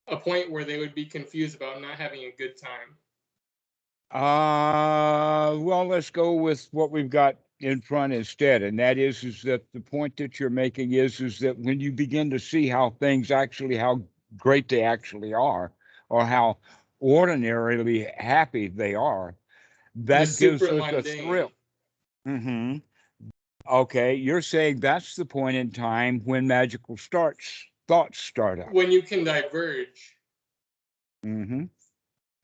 a point where they would be confused about not having a good time? Well, let's go with what we've got in front instead, and that is that the point that you're making is that when you begin to see how things actually, how great they actually are, or how ordinarily happy they are, The that gives super us a thrill. mundane. Hmm. Okay, you're saying that's the point in time when magical thoughts start up. When you can diverge. Hmm.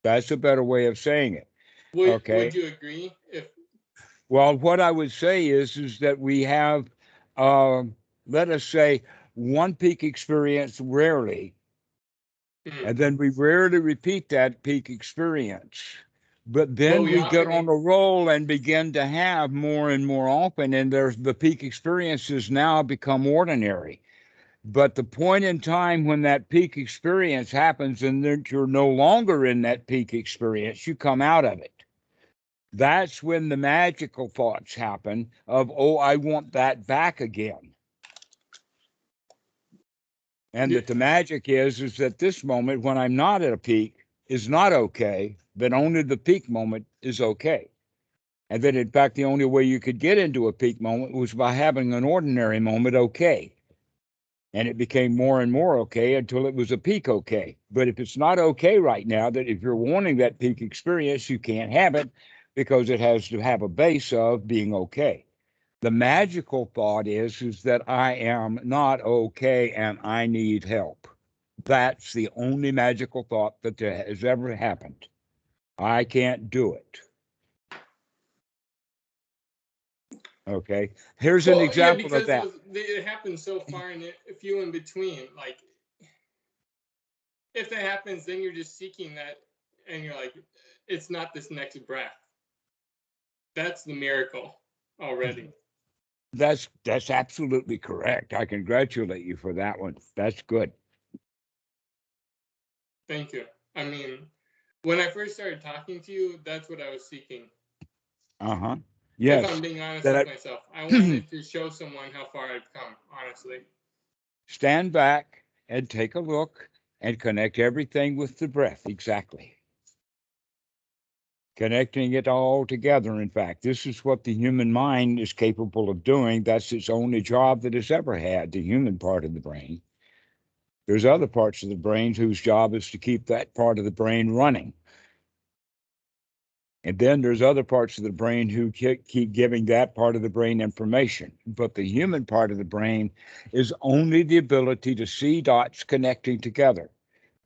That's a better way of saying it. Would Okay. you agree? If Well, what I would say is that we have, let us say, one peak experience rarely, hmm, and then we rarely repeat that peak experience. But but then we we get often on a roll and begin to have more and more often, and there's the peak experiences now become ordinary. But the point in time when that peak experience happens and that you're no longer in that peak experience, you come out of it. That's when the magical thoughts happen of, oh, I want that back again. And that the magic is that this moment when I'm not at a peak is not okay, that only the peak moment is okay. And that in fact, the only way you could get into a peak moment was by having an ordinary moment okay. And it became more and more okay until it was a peak okay. But if it's not okay right now, that if you're wanting that peak experience, you can't have it because it has to have a base of being okay. The magical thought is that I am not okay and I need help. That's the only magical thought that has ever happened. I can't do it. Okay. Here's an well, yeah, example of because that. it happens so far and few in between. Like if that happens, then you're just seeking that, and you're like, it's not this next breath. That's the miracle already. That's absolutely correct. I congratulate you for that one. That's good. Thank you. I mean, when I first started talking to you, that's what I was seeking. Uh-huh. If I'm Yes. being honest with That myself, I wanted to show someone how far I've come, honestly. stand back and take a look and connect everything with the breath. Exactly. Connecting it all together. In fact, this is what the human mind is capable of doing. That's its only job that it's ever had, the human part of the brain. There's other parts of the brain whose job is to keep that part of the brain running. And then there's other parts of the brain who keep giving that part of the brain information. But the human part of the brain is only the ability to see dots connecting together,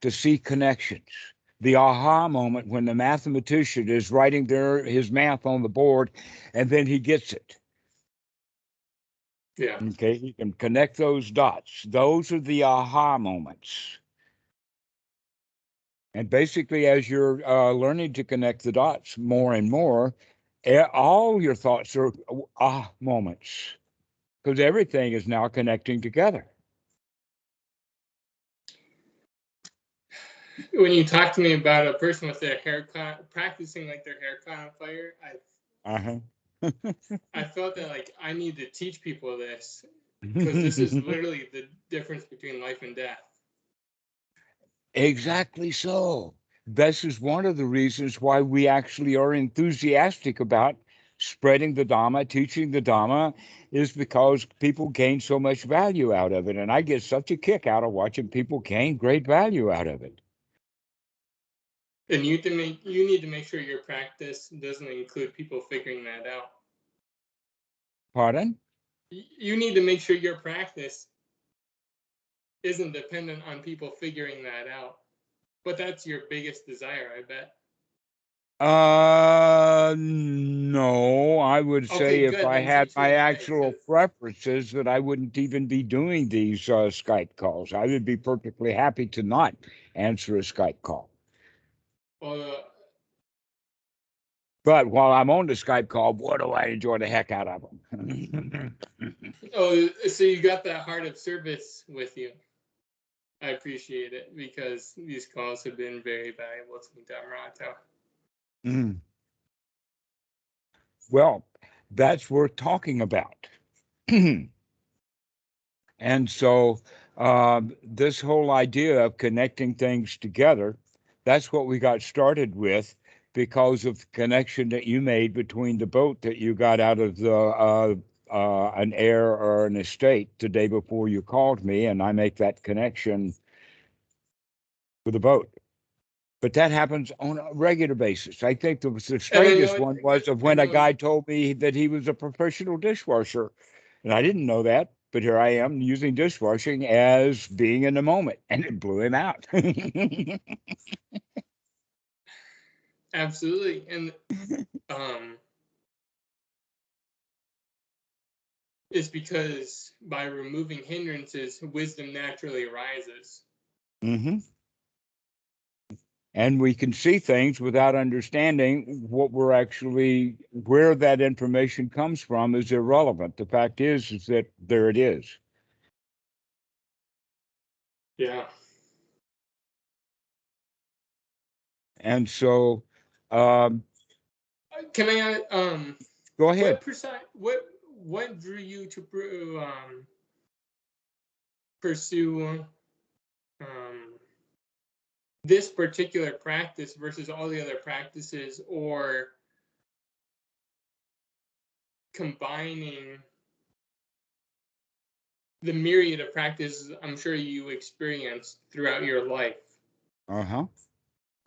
to see connections. The aha moment when the mathematician is writing his math on the board and then he gets it. Yeah. Okay, he can connect those dots. Those are the aha moments. And basically, as you're learning to connect the dots more and more, all your thoughts are moments because everything is now connecting together. When you talk to me about a person with their hair caught, practicing like their hair caught on fire, Uh-huh. I felt that like I need to teach people this because this is literally the difference between life and death. Exactly so. This is one of the reasons why we actually are enthusiastic about spreading the Dhamma, teaching the Dhamma, is because people gain so much value out of it. And I get such a kick out of watching people gain great value out of it. And you need to make sure your practice doesn't include people figuring that out. Pardon? You need to make sure your practice isn't dependent on people figuring that out. But that's your biggest desire, I bet. No, I would say Okay, if good. I Then had teach me my the way, actual because preferences, that I wouldn't even be doing these Skype calls. I would be perfectly happy to not answer a Skype call. well, But while I'm on the Skype call, boy, do I enjoy the heck out of them. oh, so you got that heart of service with you. I appreciate it because these calls have been very valuable to me, Dhammarato. Mm. Well, that's worth talking about. And so This whole idea of connecting things together, that's what we got started with because of the connection that you made between the boat that you got out of an heir or an estate the day before you called me, and I make that connection with a boat. But that happens on a regular basis. I think the And I know strangest one was of I when a know guy told me that he was a professional dishwasher. And I didn't know that, but here I am using dishwashing as being in the moment, and it blew him out. absolutely. And um it's because by removing hindrances, wisdom naturally arises. hmm And we can see things without understanding what we're actually, where that information comes from is irrelevant. The fact is that there it is. Yeah. And so, um, Can I go ahead. what drew you to pursue this particular practice versus all the other practices, or combining the myriad of practices I'm sure you experienced throughout your life? Uh-huh.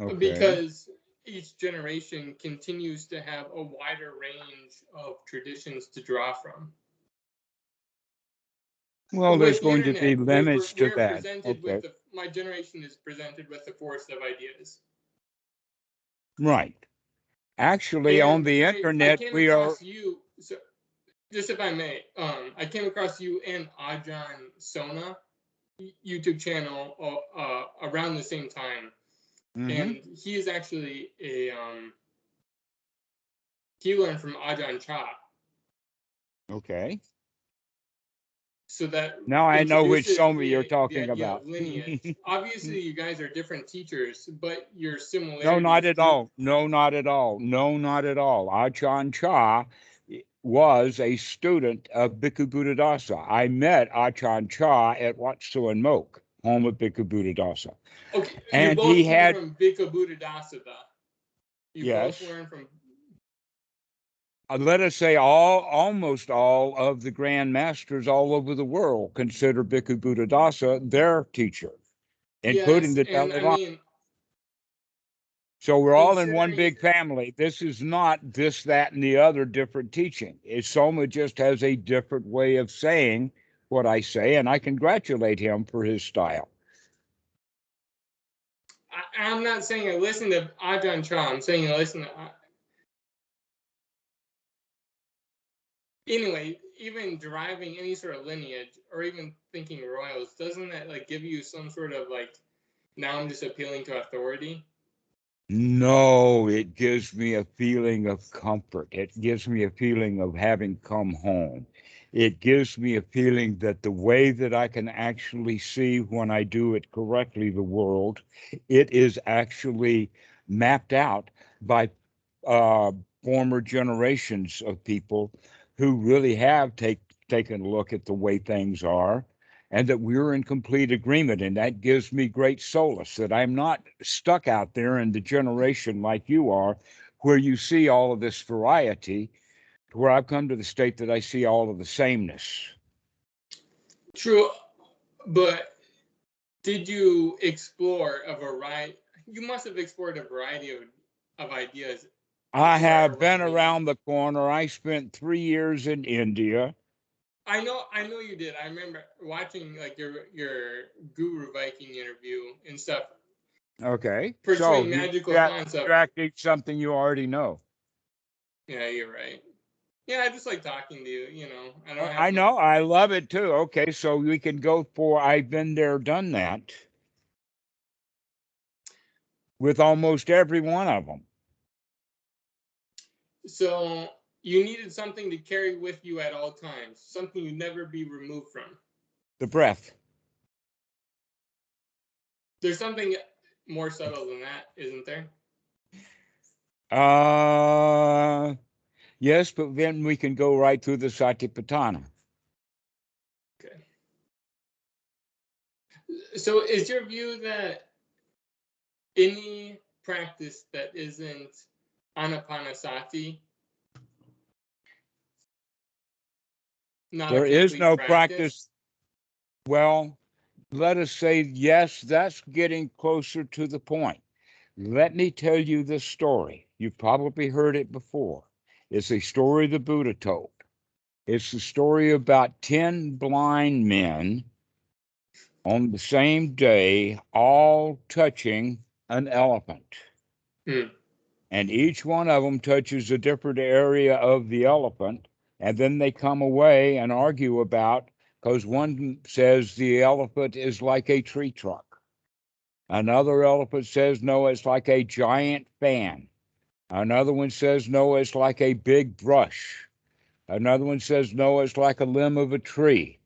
Okay. Because each generation continues to have a wider range of traditions to draw from. Well, there's With the going to be internet, limits to we're that. presented Okay. with my generation is presented with the forest of ideas. Right. Actually, on And the I internet, came we are. across you, so just if I may, I came across you and Ajahn Sona YouTube channel around the same time, Mm-hmm. and he is actually a he learned from Ajahn Chah, Okay. so that Now I know which introduces Soma you're the talking idea about. of lineage. Obviously, you guys are different teachers, but your No, not similarities at do. all. No, not at all. No, not at all. Ajahn Chah was a student of Bhikkhu Buddhadasa. I met Ajahn Chah at Wat Suan Mok, home of Bhikkhu Buddhadasa. Okay, you And he both came had, from Bhikkhu Buddhadasa. You both yes, learned from. let us say almost all of the grand masters all over the world consider Bhikkhu Buddhadasa their teacher, including Yes, the and Dalai I Lama. mean, So we're all in one considering big family. This is not this, that, and the other different teaching. Soma just has a different way of saying what I say, and I congratulate him for his style. I'm not saying I listen to Ajahn Chah. I'm saying I listen to. Anyway, even deriving any sort of lineage or even thinking royals, doesn't that like give you some sort of like, now I'm just appealing to authority? No, it gives me a feeling of comfort. It gives me a feeling of having come home. It gives me a feeling that the way that I can actually see when I do it correctly, the world, it is actually mapped out by uh, former generations of people who really have taken a look at the way things are, and that we're in complete agreement. And that gives me great solace that I'm not stuck out there in the generation like you are, where you see all of this variety, to where I've come to the state that I see all of the sameness. True, but did you explore a variety? You must have explored a variety of ideas I where have been around you. around the corner. I spent 3 years in India. I know you did. I remember watching like your Guru Viking interview and stuff, Okay, so pursuing you magical got thoughts of. extracting something you already know. Yeah, you're right. Yeah, I just like talking to you. I don't have I much. know. I love it too. Okay, so we can go for I've been there, done that with almost every one of them. So you needed something to carry with you at all times, something you'd never be removed from. The breath. There's something more subtle than that, isn't there? Uh, yes, but then we can go right through the Satipatthana. Okay. So is your view that any practice that isn't anapanasati, not There a is complete no practice? practice. Well, let us say, yes, that's getting closer to the point. Let me tell you this story. You've probably heard it before. It's a story the Buddha told. It's the story about 10 blind men on the same day, all touching an elephant. Hmm. And each one of them touches a different area of the elephant. And then they come away and argue about, because one says the elephant is like a tree trunk. Another elephant says, no, it's like a giant fan. Another one says, no, it's like a big brush. Another one says, no, it's like a limb of a tree.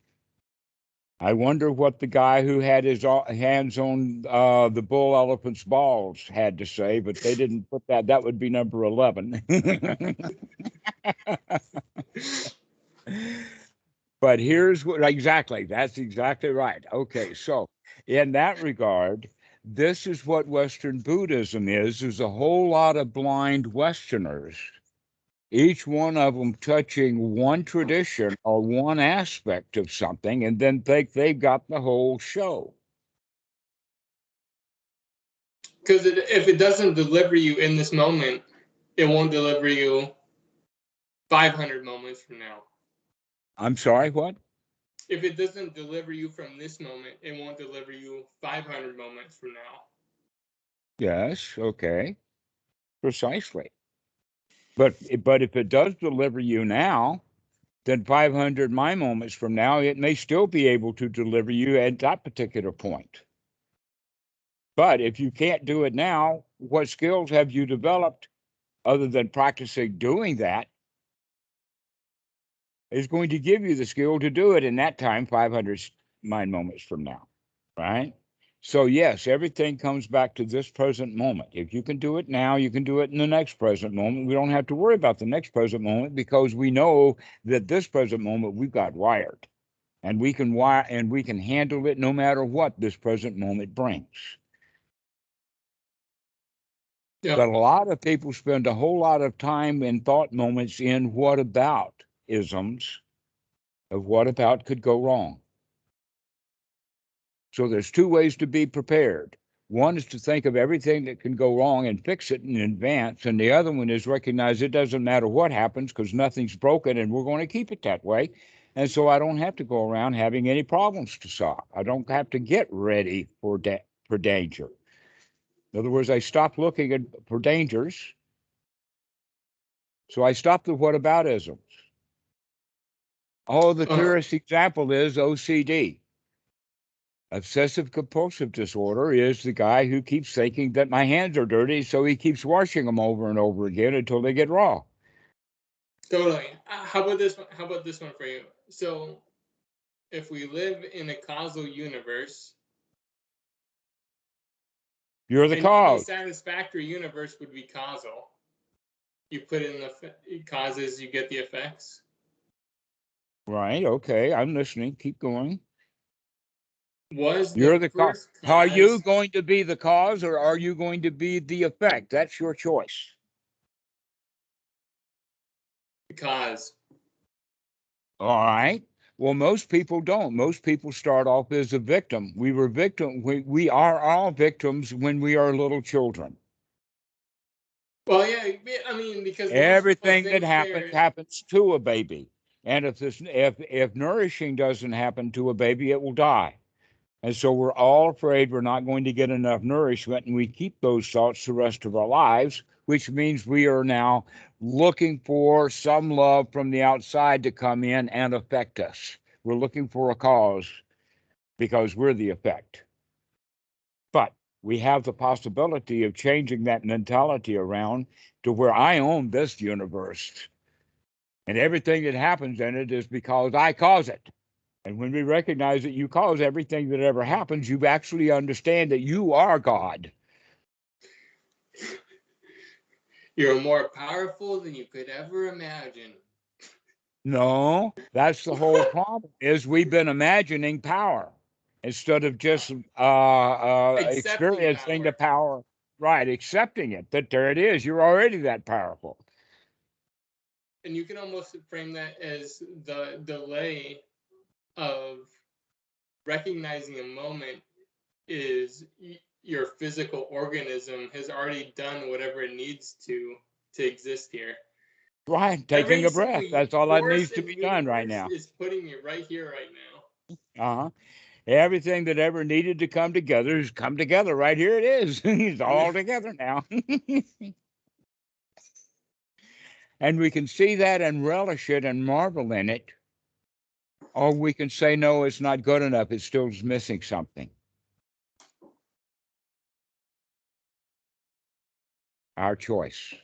I wonder what the guy who had his hands on the bull elephant's balls had to say, but they didn't put that. That would be number 11. But here's what exactly, that's exactly right. Okay, so in that regard, this is what Western Buddhism is a whole lot of blind Westerners, each one of them touching one tradition or one aspect of something, and then think they've got the whole show. Because if it doesn't deliver you in this moment, it won't deliver you 500 moments from now. I'm sorry, what? If it doesn't deliver you from this moment, it won't deliver you 500 moments from now. Yes, okay, precisely. But if it does deliver you now, then 500 my moments from now, it may still be able to deliver you at that particular point. But if you can't do it now, what skills have you developed other than practicing doing that is going to give you the skill to do it in that time, 500 mind moments from now, right? So yes, everything comes back to this present moment. If you can do it now, you can do it in the next present moment. We don't have to worry about the next present moment because we know that this present moment we've got wired, and we can wire and we can handle it no matter what this present moment brings. Yeah. But a lot of people spend a whole lot of time and thought moments in what about isms of what about could go wrong. So there's two ways to be prepared. One is to think of everything that can go wrong and fix it in advance. And the other one is recognize it doesn't matter what happens because nothing's broken and we're going to keep it that way. And so I don't have to go around having any problems to solve. I don't have to get ready for danger. In other words, I stopped looking for dangers. So I stopped the whataboutisms. Oh, the clearest example is OCD. Obsessive compulsive disorder is the guy who keeps thinking that my hands are dirty, so he keeps washing them over and over again until they get raw. Totally. How about this one? How about this one for you? So, if we live in a causal universe, You're the and any cause. satisfactory universe would be causal. You put in the causes, you get the effects. Right. Okay. I'm listening. Keep going. Was You're the the cause. first Are you cause? going to be the cause or are you going to be the effect? That's your choice. Cause. All right. Well, most people don't. Most people start off as a victim. We were victim. We are all victims when we are little children. Well, yeah. I mean, because once you put Everything that things happens there, happens to a baby. And if nourishing doesn't happen to a baby, it will die. And so we're all afraid we're not going to get enough nourishment, and we keep those thoughts the rest of our lives, which means we are now looking for some love from the outside to come in and affect us. We're looking for a cause because we're the effect. But we have the possibility of changing that mentality around to where I own this universe. And everything that happens in it is because I cause it. And when we recognize that you cause everything that ever happens, you actually understand that you are God. you're more powerful than you could ever imagine. No, that's the whole problem is we've been imagining power. instead of just Accepting experiencing the power. power, right? Accepting it, that there it is. You're already that powerful. And you can almost frame that as the delay of recognizing a moment is your physical organism has already done whatever it needs to exist here. Right, taking Every a breath. single That's all that force needs to in be the done right universe now. is putting you right here, right now. Uh-huh. Everything that ever needed to come together has come together. Right here it is. It's all together now. And we can see that and relish it and marvel in it. Or we can say, no, it's not good enough. It still is missing something. Our choice.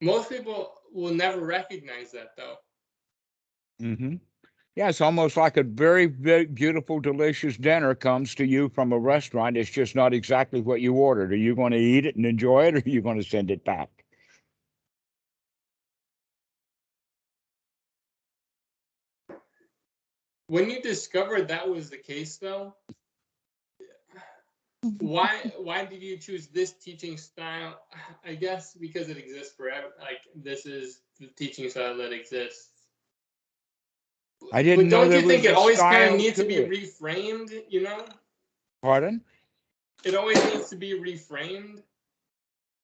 Most people will never recognize that, though. Mm-hmm. Yeah, it's almost like a very, very beautiful, delicious dinner comes to you from a restaurant. It's just not exactly what you ordered. Are you going to eat it and enjoy it, or are you going to send it back? When you discovered that was the case, though, why did you choose this teaching style? I guess because it exists forever. Like, this is the teaching style that exists. I didn't But know don't there you think was it a always kind of style needs to to be it. reframed, you know? Pardon? It always needs to be reframed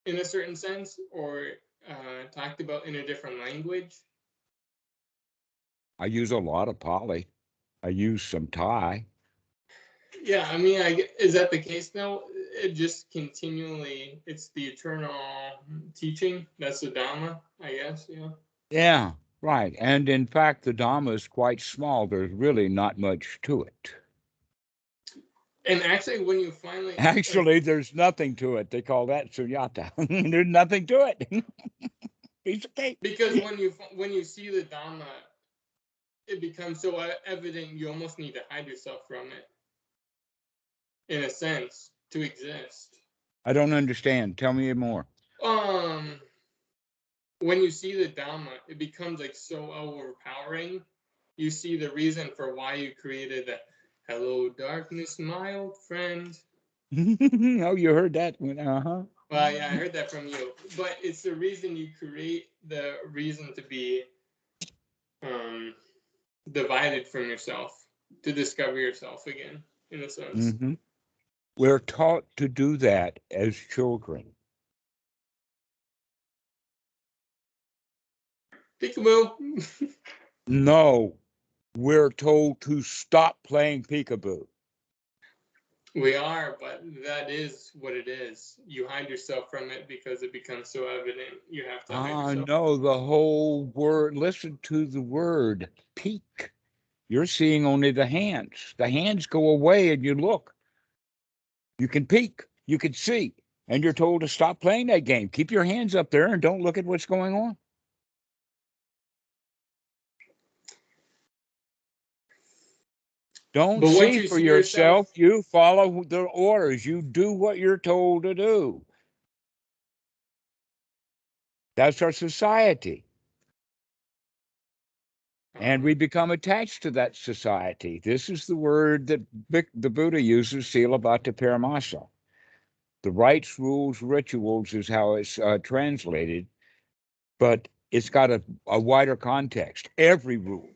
in a certain sense, or talked about in a different language. I use a lot of Pali. I use some Thai. Yeah, I mean, is that the case now? It just continually, it's the eternal teaching. That's the Dhamma, I guess, yeah. Yeah, right. And in fact, the Dhamma is quite small. There's really not much to it. And actually, when you finally, Actually, there's nothing to it. They call that sunyata. There's nothing to it. Piece of cake. because when you see the Dhamma, it becomes so evident you almost need to hide yourself from it, in a sense, to exist. I don't understand. Tell me more. When you see the Dhamma, it becomes like so overpowering. You see the reason for why you created that. Hello, darkness, my old friend. Oh, you heard that one. Uh-huh. Well, yeah, I heard that from you. But it's the reason you create the reason to be divided from yourself, to discover yourself again, in a sense. Mm-hmm. We're taught to do that as children. Peekaboo. No, we're told to stop playing peekaboo. We are, but that is what it is. You hide yourself from it because it becomes so evident. You have to hide yourself. No, the whole word, listen to the word peek. You're seeing only the hands. The hands go away and you look. You can peek, you can see, and you're told to stop playing that game. Keep your hands up there and don't look at what's going on. Don't But once see you for see yourself, yourself. You follow the orders. You do what you're told to do. That's our society. And we become attached to that society. This is the word that the Buddha uses, Silabhata Paramasa. The rites, rules, rituals is how it's translated, but it's got a wider context. Every rule.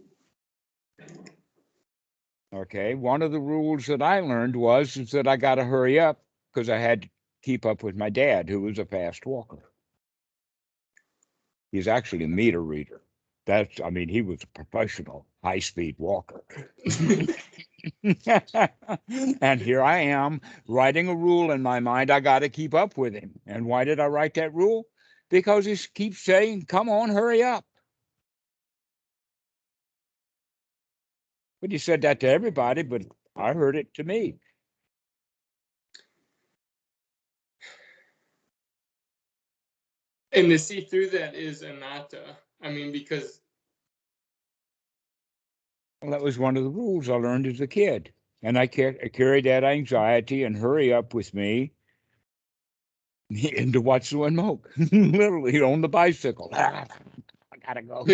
Okay. One of the rules that I learned is that I got to hurry up because I had to keep up with my dad, who was a fast walker. He's actually a meter reader. He was a professional high-speed walker. And here I am writing a rule in my mind. I got to keep up with him. And why did I write that rule? Because he keeps saying, come on, hurry up. But he said that to everybody, but I heard it to me. and to see through that is anatta. I mean, because Well, that was one of the rules I learned as a kid. And I carried that anxiety and hurry up with me into Watsu and Moke, literally on the bicycle. I gotta go.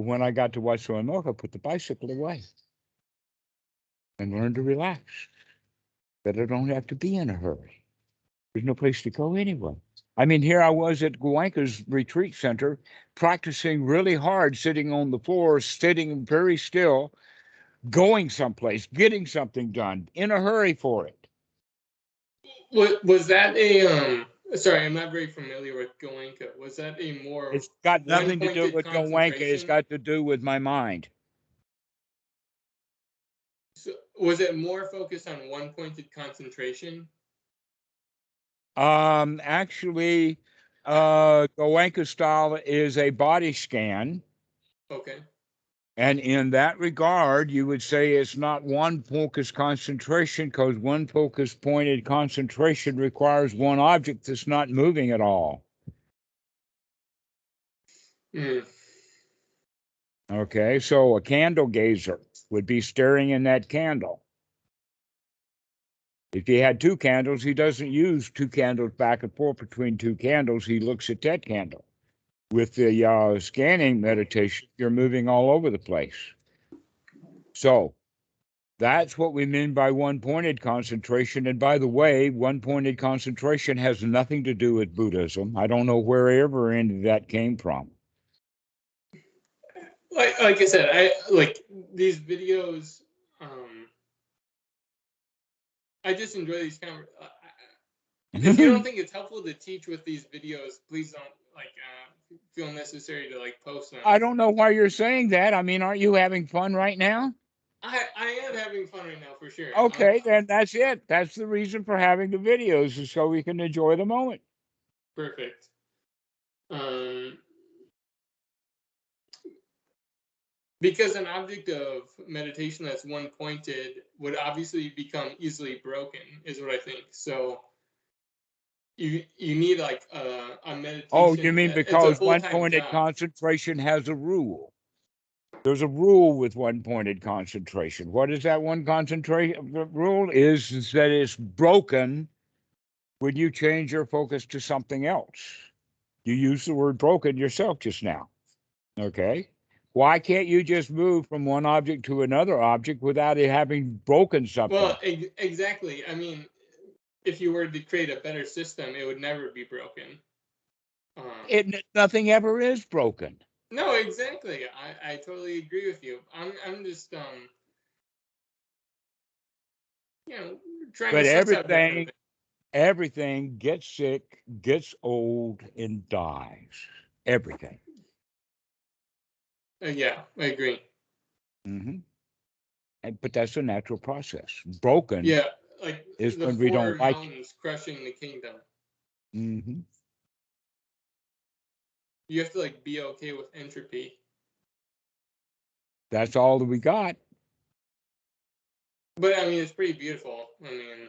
But when I got to watch my milk, I put the bicycle away and learned to relax. That I don't have to be in a hurry. There's no place to go anyway. I mean, here I was at Guanca's retreat center, practicing really hard, sitting on the floor, sitting very still, going someplace, getting something done, in a hurry for it. Was that a sorry, I'm not very familiar with Goenka. Was that a more It's got nothing to do one-pointed with Goenka. It's concentration? got to do with my mind. So, was it more focused on one-pointed concentration? Actually, Goenka style is a body scan. Okay. And in that regard, you would say it's not one focus concentration, because one focus pointed concentration requires one object that's not moving at all. Mm. Okay, so a candle gazer would be staring in that candle. If he had two candles, he doesn't use two candles back and forth between two candles. He looks at that candle. With the scanning meditation, you're moving all over the place. So that's what we mean by one-pointed concentration. And by the way, one-pointed concentration has nothing to do with Buddhism. I don't know wherever any of that came from. Like I said, I like these videos. I just enjoy these if you don't think it's helpful to teach with these videos, please don't feel necessary to post them. I don't know why you're saying that. I mean, aren't you having fun right now? I am having fun right now for sure. Okay, then that's it. That's the reason for having the videos, is so we can enjoy the moment. Perfect. Because an object of meditation that's one-pointed would obviously become easily broken, is what I think. So you need a meditation. Oh, you mean because one-pointed job. concentration has a rule? There's a rule with one-pointed concentration. What is that one concentration rule? Is that it's broken when you change your focus to something else. You used the word broken yourself just now. Okay. Why can't you just move from one object to another object without it having broken something? Well, exactly. I mean, if you were to create a better system, it would never be broken. Nothing ever is broken. No, exactly. I totally agree with you. I'm just trying but to everything gets sick, gets old, and dies. Everything. Yeah, I agree. Mm-hmm. But that's a natural process. Broken. Yeah, like is the when we four don't like mountains crushing the kingdom. Mm-hmm. You have to be okay with entropy. That's all that we got. But I mean, it's pretty beautiful. I mean,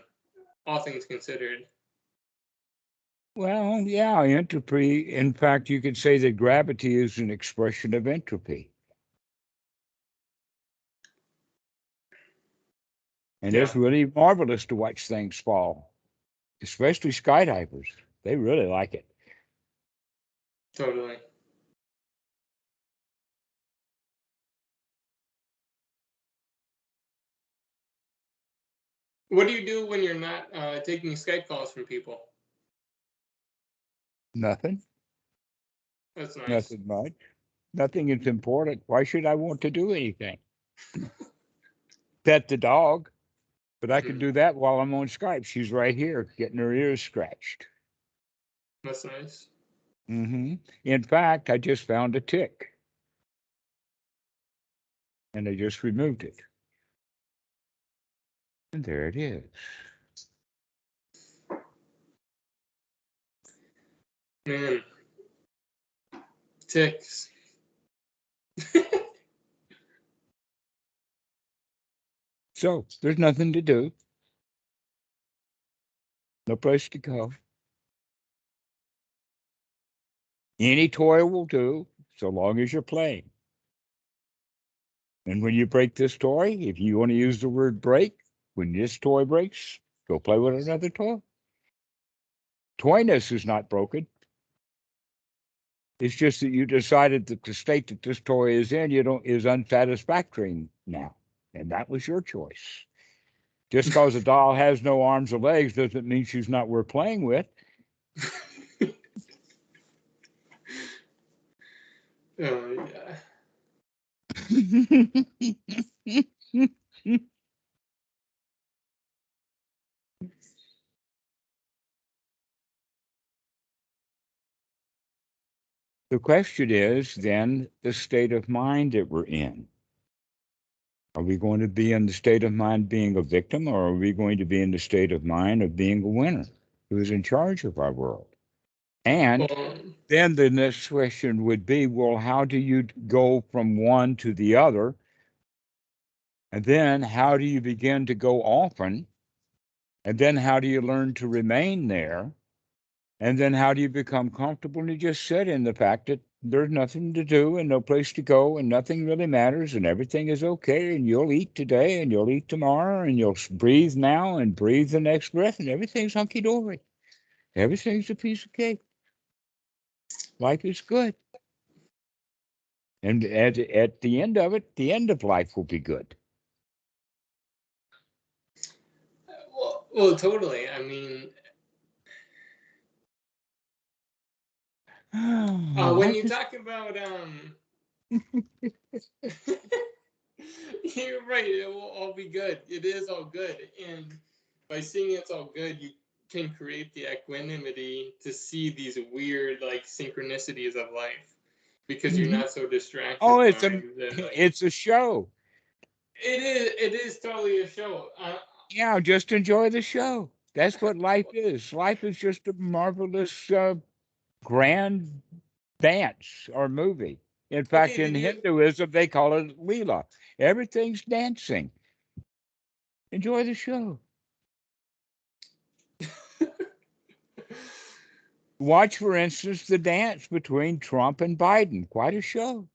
all things considered. Well, yeah, entropy. In fact, you could say that gravity is an expression of entropy. And it's really marvelous to watch things fall, especially skydivers. They really like it. Totally. What do you do when you're not taking Skype calls from people? Nothing. That's nice. Nothing much. Nothing is important. Why should I want to do anything? Pet the dog. But I can do that while I'm on Skype. She's right here getting her ears scratched. That's nice. Mm-hmm. In fact, I just found a tick. And I just removed it. And there it is. Man. Ticks. So there's nothing to do. No place to go. Any toy will do, so long as you're playing. And when you break this toy, if you want to use the word break, when this toy breaks, go play with another toy. Toyness is not broken. It's just that you decided that the state that this toy is in, is unsatisfactory now, and that was your choice. Just because a doll has no arms or legs doesn't mean she's not worth playing with. Yeah. The question is then the state of mind that we're in. Are we going to be in the state of mind being a victim, or are we going to be in the state of mind of being a winner who is in charge of our world? And Well, then the next question would be, well, how do you go from one to the other? And then how do you begin to go often? And then how do you learn to remain there? And then how do you become comfortable and you just sit in the fact that there's nothing to do and no place to go and nothing really matters and everything is okay and you'll eat today and you'll eat tomorrow and you'll breathe now and breathe the next breath and everything's hunky-dory. Everything's a piece of cake. Life is good. And at the end of it, the end of life will be good. well, totally. I mean, when Life you is talk about you're right, it will all be good. It is all good. And by seeing it's all good, you can create the equanimity to see these weird like synchronicities of life because you're Mhm. not so distracted Oh, by them. Like it's a show. it is totally a show. Yeah, just enjoy the show. That's what life is. Life is just a marvelous, grand dance or movie. In fact, Okay, in did you Hinduism, they call it Leela. Everything's dancing. Enjoy the show. Watch, for instance, the dance between Trump and Biden. Quite a show.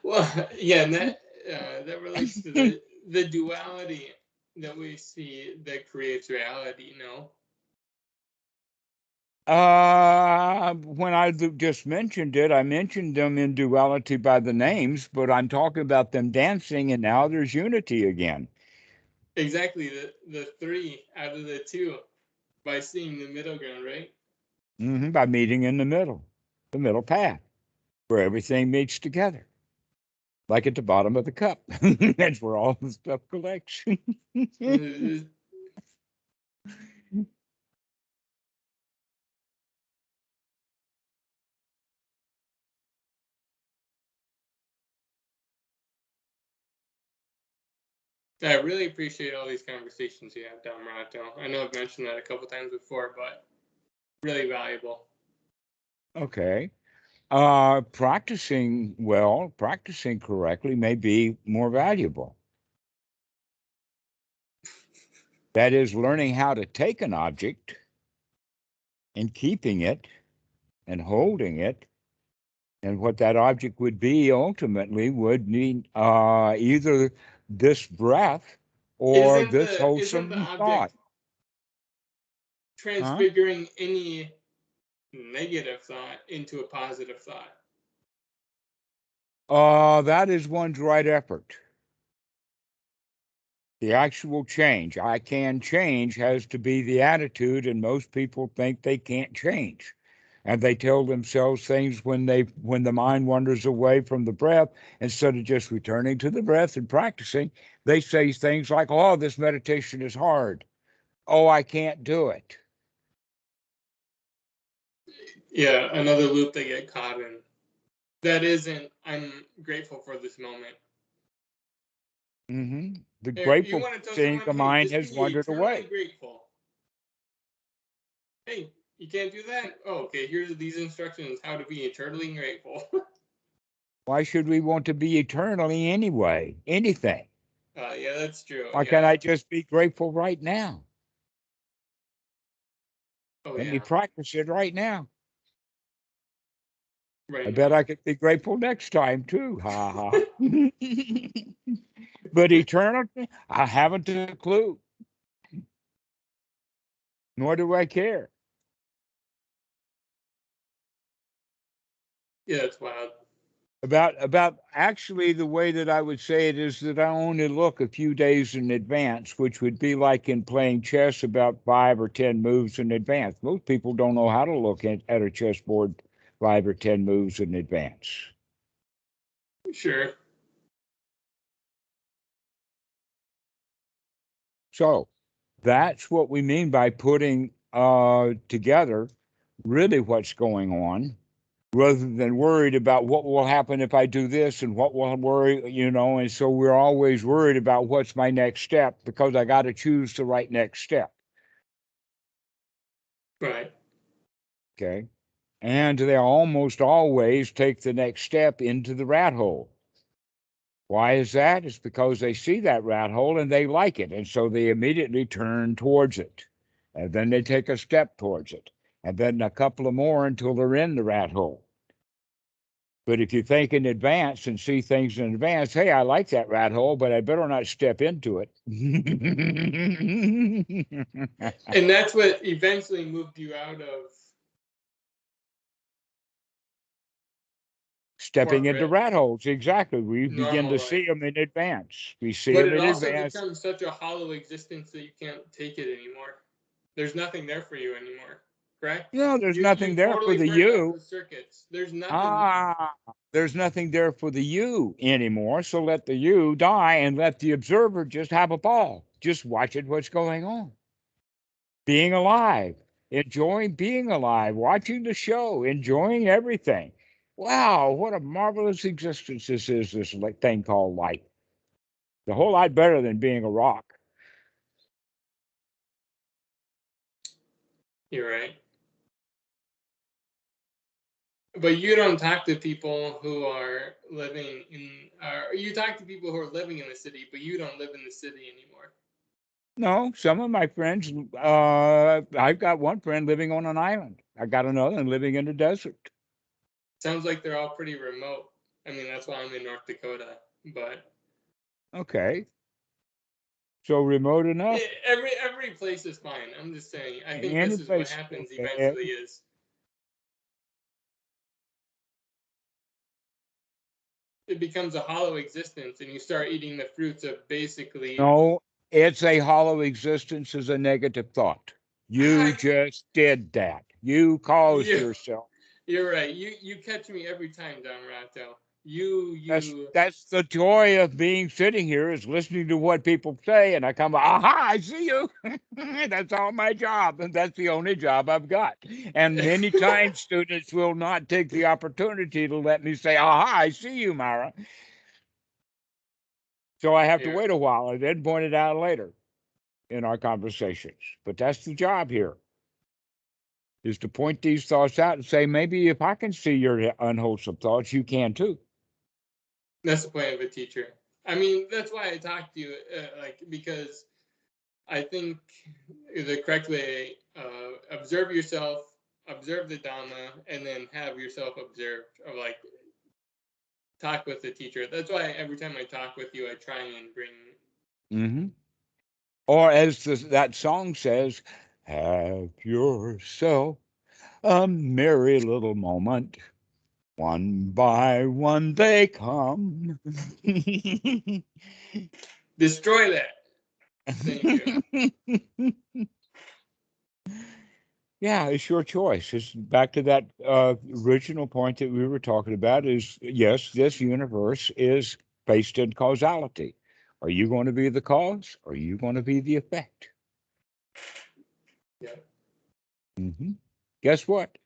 well, yeah, and that relates to the duality that we see that creates reality. No. When I just mentioned it, I mentioned them in duality by the names, but I'm talking about them dancing, and now there's unity again. Exactly, the three out of the two by seeing the middle ground, right? By meeting in the middle path, where everything meets together, like at the bottom of the cup. That's where all the stuff collects. Uh, I really appreciate all these conversations you have, Dhammarato. I know I've mentioned that a couple times before, but really valuable. Okay. Practicing correctly may be more valuable. That is, learning how to take an object and keeping it and holding it. And what that object would be ultimately would mean either this breath or this Isn't the wholesome thought. object Huh? transfiguring any negative thought into a positive thought? That is one's right effort. The actual change, I can change, has to be the attitude, and most people think they can't change. And they tell themselves things when the mind wanders away from the breath, instead of just returning to the breath and practicing, they say things like, "Oh, this meditation is hard. Oh, I can't do it." Yeah, another loop they get caught in. That isn't, I'm grateful for this moment. The You grateful want to tell thing, someone, the hey, mind just has be wandered eternally away. grateful. Hey, you can't do that? Oh, okay, here's these instructions how to be eternally grateful. Why should we want to be eternally anyway? Anything? Yeah, that's true. Why can't Yeah. I just be grateful right now? Oh, Let me yeah. practice it right now. I Right bet now. I could be grateful next time too. Ha ha. But eternally, I haven't a clue, nor do I care. Yeah, it's wild. About actually the way that I would say it is that I only look a few days in advance, which would be like in playing chess about 5 or 10 moves in advance. Most people don't know how to look at a chessboard 5 or 10 moves in advance. Sure. So that's what we mean by putting together really what's going on, rather than worried about what will happen if I do this and what will worry, and so we're always worried about what's my next step because I got to choose the right next step. Right. Okay. And they almost always take the next step into the rat hole. Why is that? It's because they see that rat hole and they like it. And so they immediately turn towards it. And then they take a step towards it. And then a couple of more until they're in the rat hole. But if you think in advance and see things in advance, hey, I like that rat hole, but I better not step into it. And that's what eventually moved you out of Stepping into corporate rat holes, exactly. We begin normal to life. see them in advance. We see But them it in also advance. becomes such a hollow existence that you can't take it anymore. There's nothing there for you anymore, correct? No, there's You nothing there for totally the burnt out you. the circuits. There's nothing. Ah, there's nothing there for the you anymore. So let the you die and let the observer just have a ball, just watching what's going on. Being alive, enjoying being alive, watching the show, enjoying everything. Wow, what a marvelous existence this is, this thing called life. A whole lot better than being a rock. You're right. But you don't talk to people who are living in. You talk to people who are living in the city, but you don't live in the city anymore. No, some of my friends, I've got one friend living on an island. I got another one living in the desert. Sounds like they're all pretty remote. I mean, that's why I'm in North Dakota. But Okay. So remote enough. every place is fine. I'm just saying. I think Any this is what place. happens Okay. eventually is it becomes a hollow existence, and you start eating the fruits of basically. No, it's a hollow existence is a negative thought. You just did that. You caused you, yourself. you're right. You catch me every time, Dhammarato. You. That's the joy of being sitting here is listening to what people say, and I come, aha, I see you. That's all my job, and that's the only job I've got. And many times students will not take the opportunity to let me say, aha, I see you, Mara. So I have to Yeah. wait a while and then point it out later in our conversations. But that's the job here, is to point these thoughts out and say, maybe if I can see your unwholesome thoughts, you can too. That's the point of a teacher. I mean, that's why I talk to you, because I think the correct way, observe yourself, observe the Dhamma, and then have yourself observed, or like talk with the teacher. That's why every time I talk with you, I try and bring. Mm-hmm. Or as that song says, have yourself a merry little moment. One by one they come. Destroy that. Thank you. Yeah, it's your choice. It's back to that original point that we were talking about is, yes, this universe is based in causality. Are you going to be the cause? Or are you going to be the effect? Yeah. Mm-hmm. Guess what?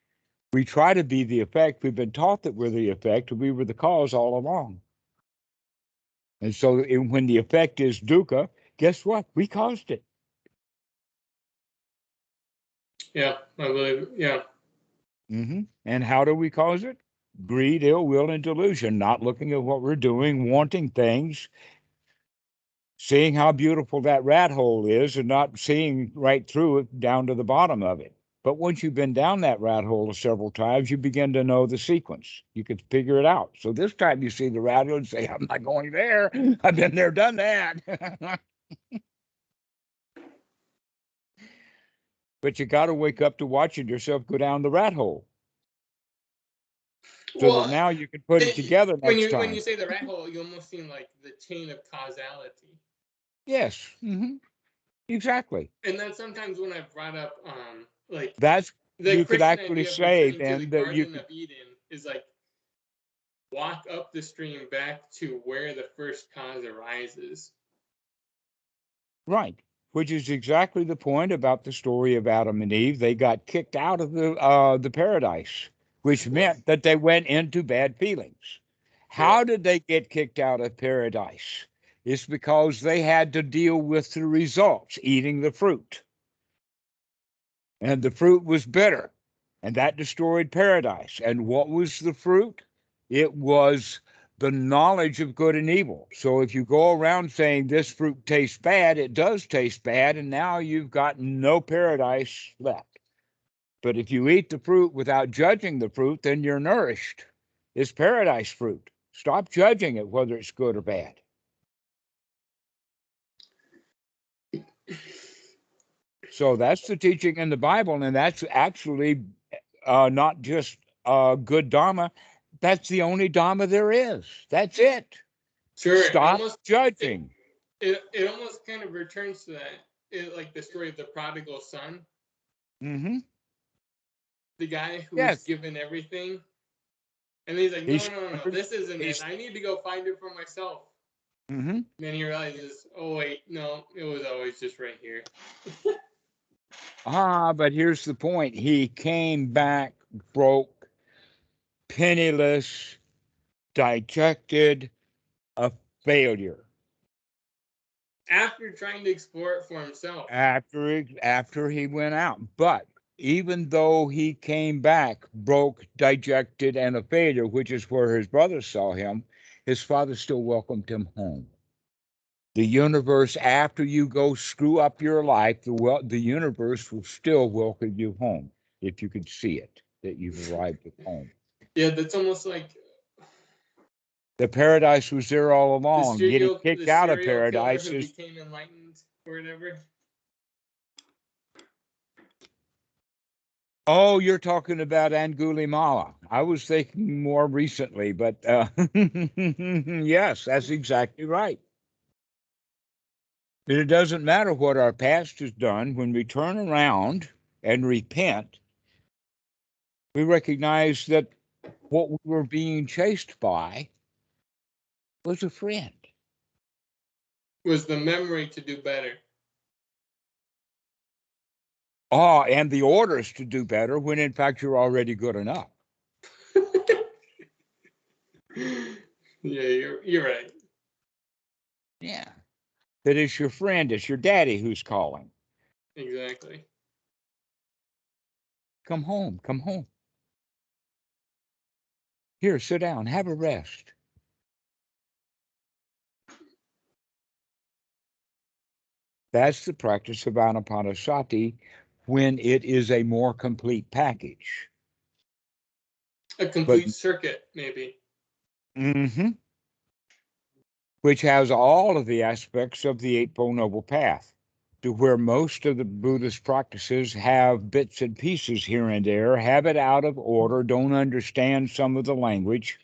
We try to be the effect. We've been taught that we're the effect. We were the cause all along. And so when the effect is dukkha, guess what? We caused it. Yeah, I believe. Yeah. Mm-hmm. And how do we cause it? Greed, ill will, and delusion, not looking at what we're doing, wanting things, seeing how beautiful that rat hole is, and not seeing right through it down to the bottom of it. But once you've been down that rat hole several times, you begin to know the sequence. You can figure it out. So this time you see the rat hole and say, I'm not going there. I've been there, done that. But you got to wake up to watching yourself go down the rat hole. so Well, that now you can put it together when next you time. say the rat hole, you almost seem like the chain of causality. Yes, exactly. And then sometimes when I've brought up like That's the you could Christian actually idea of say returning to the then that you Garden could of Eden is like walk up the stream back to where the first cause arises. right, which is exactly the point about the story of Adam and Eve. They got kicked out of the paradise, which meant that they went into bad feelings. Yeah. How did they get kicked out of paradise? It's because they had to deal with the results, eating the fruit. And the fruit was bitter, and that destroyed paradise. And what was the fruit? It was the knowledge of good and evil. So if you go around saying this fruit tastes bad, it does taste bad, and now you've got no paradise left. But if you eat the fruit without judging the fruit, then you're nourished. It's paradise fruit. Stop judging it, whether it's good or bad. So that's the teaching in the Bible, and that's actually not just good Dhamma. That's the only Dhamma there is. That's it. Sure. Stop judging. It almost kind of returns to that, like the story of the prodigal son. Mm-hmm. The guy who was Yes. given everything. And he's like, He's, no, this isn't it. I need to go find it for myself. mm-hmm. And then he realizes, oh, wait, no, it was always just right here. But here's the point. He came back broke, penniless, dejected, a failure. After trying to explore it for himself. After he went out. But even though he came back broke, dejected, and a failure, which is where his brothers saw him, his father still welcomed him home. The universe, after you go screw up your life, the universe will still welcome you home if you can see it, that you've arrived at home. Yeah, that's almost like the paradise was there all along. Getting kicked out of paradise who is. became enlightened or whatever. Oh, you're talking about Angulimala. I was thinking more recently, but yes, that's exactly right. And it doesn't matter what our past has done. When we turn around and repent, we recognize that what we were being chased by was a friend. Was the memory to do better. And the orders to do better when in fact you're already good enough. Yeah, you're right. Yeah. That it's your friend, it's your daddy who's calling. Exactly. Come home, come home. Here, sit down, have a rest. That's the practice of Anapanasati when it is a more complete package. A complete circuit, maybe. Mm-hmm. Which has all of the aspects of the Eightfold Noble Path, to where most of the Buddhist practices have bits and pieces here and there, have it out of order, don't understand some of the language.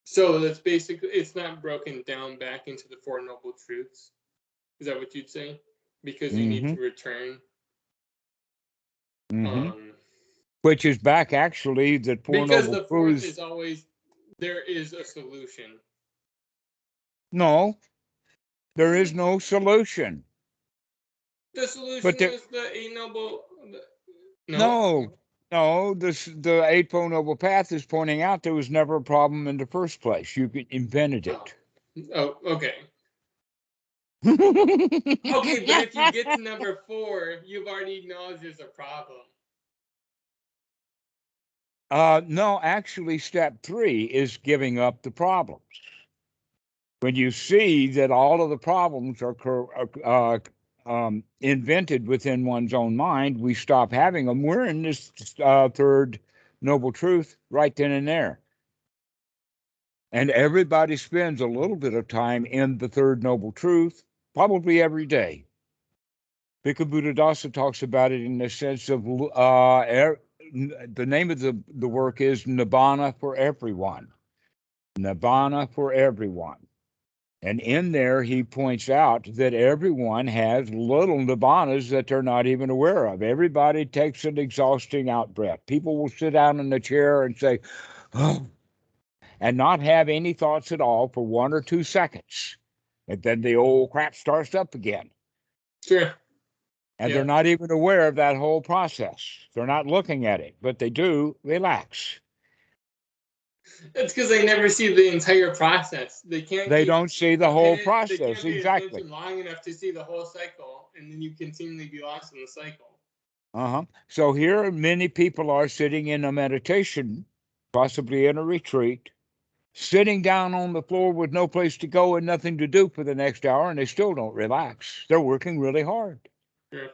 So that's basically, it's not broken down back into the Four Noble Truths. Is that what you'd say? Because you need to return. Which is back actually the Four because Noble the fourth Truths. is always, there is a solution. No, there is no solution. The solution is the Eight Noble. No, the Eightfold Noble Path is pointing out there was never a problem in the first place. You invented it. Oh, okay. Okay, but if you get to number 4, you've already acknowledged there's a problem. No, actually, step 3 is giving up the problems. When you see that all of the problems are invented within one's own mind, we stop having them. We're in this third noble truth right then and there. And everybody spends a little bit of time in the third noble truth, probably every day. Bhikkhu Buddhadasa talks about it in the sense of the name of the work is Nibbana for Everyone. Nibbana for Everyone. And in there, he points out that everyone has little nibbanas that they're not even aware of. Everybody takes an exhausting out breath. People will sit down in the chair and say, oh, and not have any thoughts at all for 1 or 2 seconds. And then the old crap starts up again. Sure. And they're not even aware of that whole process. They're not looking at it, but they do relax. It's because they never see the entire process. They don't see the whole process. They can't pay Exactly. attention long enough to see the whole cycle, and then you continually be lost in the cycle. So here many people are sitting in a meditation, possibly in a retreat, sitting down on the floor with no place to go and nothing to do for the next hour, and they still don't relax. They're working really hard. Sure.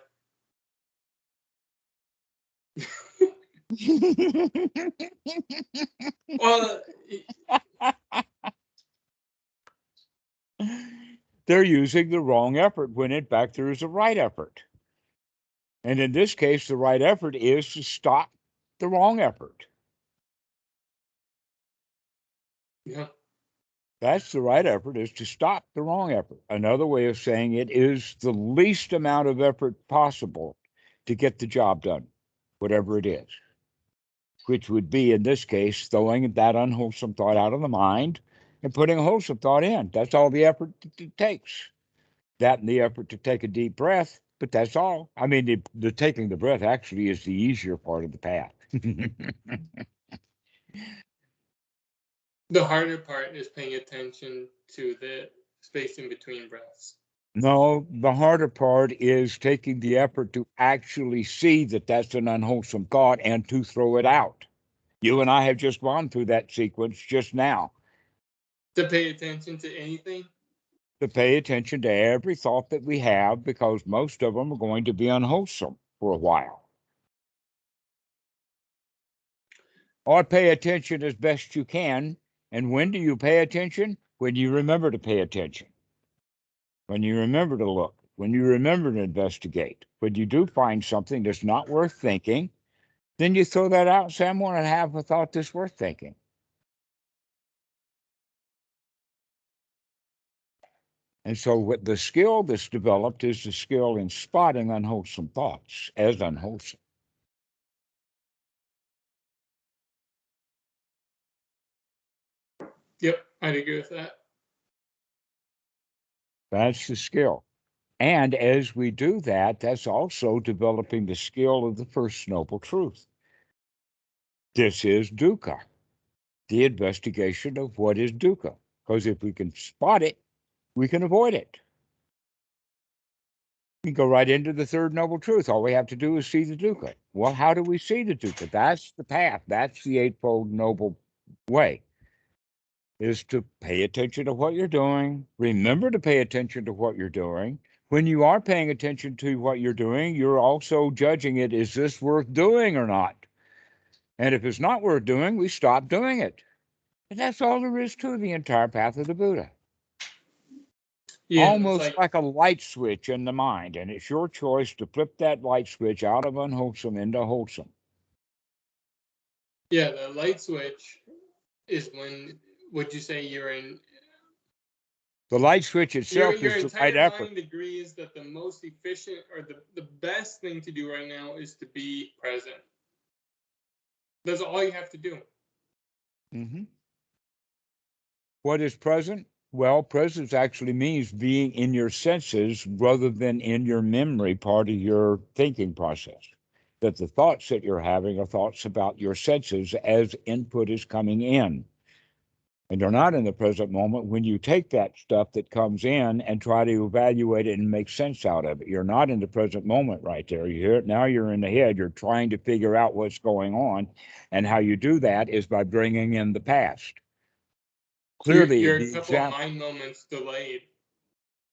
Well, they're using the wrong effort when in fact there is a right effort. And in this case, the right effort is to stop the wrong effort. Yeah. That's the right effort, is to stop the wrong effort. Another way of saying it is the least amount of effort possible to get the job done, whatever it is, which would be, in this case, throwing that unwholesome thought out of the mind and putting a wholesome thought in. That's all the effort it takes. That and the effort to take a deep breath, but that's all. I mean, the taking the breath actually is the easier part of the path. The harder part is paying attention to the space in between breaths. No, the harder part is taking the effort to actually see that that's an unwholesome thought and to throw it out. You and I have just gone through that sequence just now. To pay attention to anything? To pay attention to every thought that we have, because most of them are going to be unwholesome for a while. Or pay attention as best you can. And when do you pay attention? When you remember to pay attention. When you remember to look. When you remember to investigate. When you do find something that's not worth thinking, then you throw that out and say, I'm going to have a thought that's worth thinking. And so what the skill that's developed is the skill in spotting unwholesome thoughts as unwholesome. Yep, I'd agree with that. That's the skill. And as we do that, that's also developing the skill of the first noble truth. This is dukkha, the investigation of what is dukkha. Because if we can spot it, we can avoid it. We go right into the third noble truth. All we have to do is see the dukkha. Well, how do we see the dukkha? That's the path. That's the Eightfold Noble Way, is to pay attention to what you're doing. Remember to pay attention to what you're doing. When you are paying attention to what you're doing, you're also judging it. Is this worth doing or not? And if it's not worth doing, we stop doing it. And that's all there is to the entire path of the Buddha. Yeah, Almost like a light switch in the mind. And it's your choice to flip that light switch out of unwholesome into wholesome. Yeah, the light switch is when, would you say you're in? The light switch itself your is the entire right effort. mind agrees that the most efficient or the best thing to do right now is to be present. That's all you have to do. Mm-hmm. What is present? Well, presence actually means being in your senses rather than in your memory part of your thinking process. That the thoughts that you're having are thoughts about your senses as input is coming in. And you're not in the present moment when you take that stuff that comes in and try to evaluate it and make sense out of it. You're not in the present moment right there. You hear it now, you're in the head. You're trying to figure out what's going on. And how you do that is by bringing in the past. Clearly, you're the a couple of example. mind moments delayed.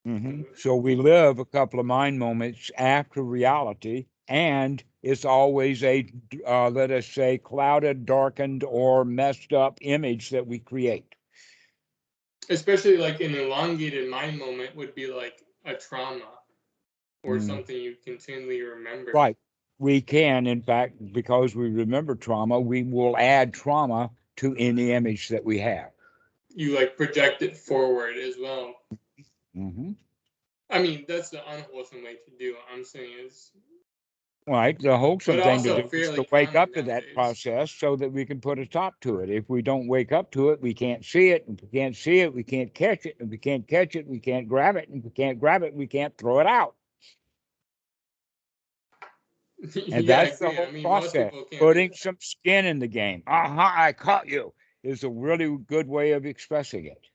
Mm-hmm. So we live a couple of mind moments after reality, and it's always a, let us say, clouded, darkened, or messed up image that we create. Especially like an elongated mind moment would be like a trauma or something you continually remember. Right. we can, in fact, because we remember trauma, we will add trauma to any image that we have. You like project it forward as well. Mm-hmm. I mean, that's the unwholesome way to do it. I'm saying is Right. The wholesome but thing to also do is fairly to wake common up to that nowadays. process so that we can put a stop to it. If we don't wake up to it, we can't see it. And if we can't see it, we can't catch it. And if we can't catch it, we can't grab it. And if we can't grab it, we can't throw it out. And Yeah, I that's the agree. I whole mean, most process. people can't do Putting that. some skin in the game. I caught you is a really good way of expressing it.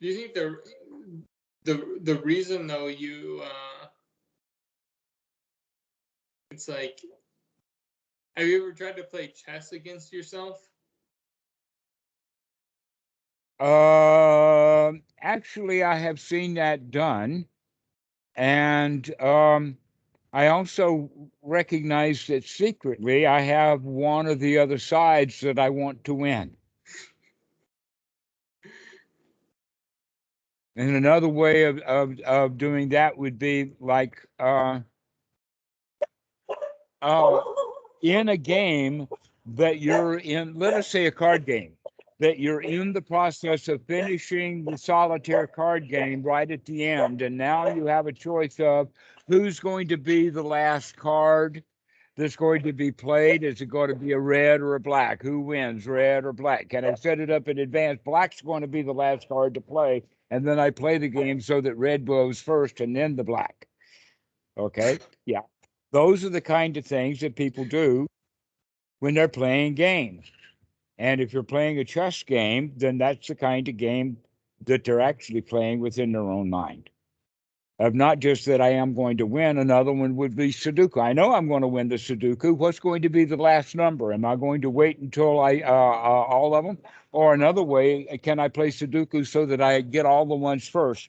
Do you think the reason though you it's like, have you ever tried to play chess against yourself? Actually, I have seen that done, and I also recognize that secretly I have one of the other sides that I want to win. And another way of doing that would be like in a game that you're in, let us say a card game, that you're in the process of finishing the solitaire card game right at the end. And now you have a choice of who's going to be the last card that's going to be played. Is it going to be a red or a black? Who wins, red or black? Can I set it up in advance? Black's going to be the last card to play. And then I play the game so that red goes first and then the black. Okay. Yeah. Those are the kind of things that people do when they're playing games. And if you're playing a chess game, then that's the kind of game that they're actually playing within their own mind. Of not just that I am going to win. Another one would be Sudoku. I know I'm going to win the Sudoku. What's going to be the last number? Am I going to wait until I all of them? Or another way, can I play Sudoku so that I get all the ones first,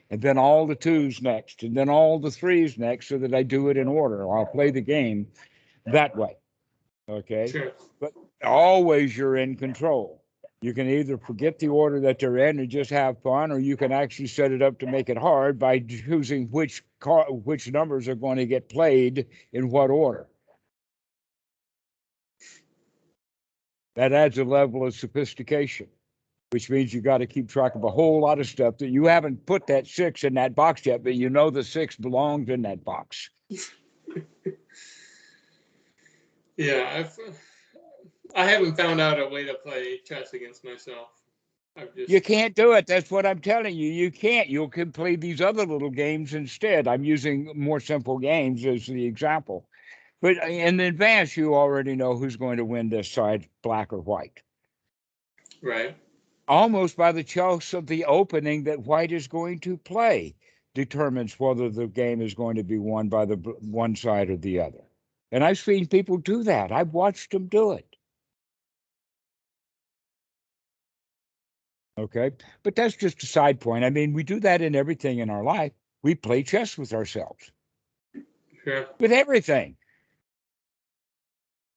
and then all the twos next, and then all the threes next, so that I do it in order? I'll play the game that way. Okay, Sure. but always you're in control. You can either forget the order that they're in and just have fun, or you can actually set it up to make it hard by choosing which numbers are going to get played in what order. That adds a level of sophistication, which means you got to keep track of a whole lot of stuff that you haven't put that 6 in that box yet, but you know the 6 belongs in that box. Yeah, I haven't found out a way to play chess against myself. You can't do it. That's what I'm telling you. You can't. You can play these other little games instead. I'm using more simple games as the example. But in advance, you already know who's going to win this side, black or white. Right. Almost by the choice of the opening that white is going to play determines whether the game is going to be won by the one side or the other. And I've seen people do that. I've watched them do it. Okay. But that's just a side point. I mean, we do that in everything in our life. We play chess with ourselves. Sure. With everything.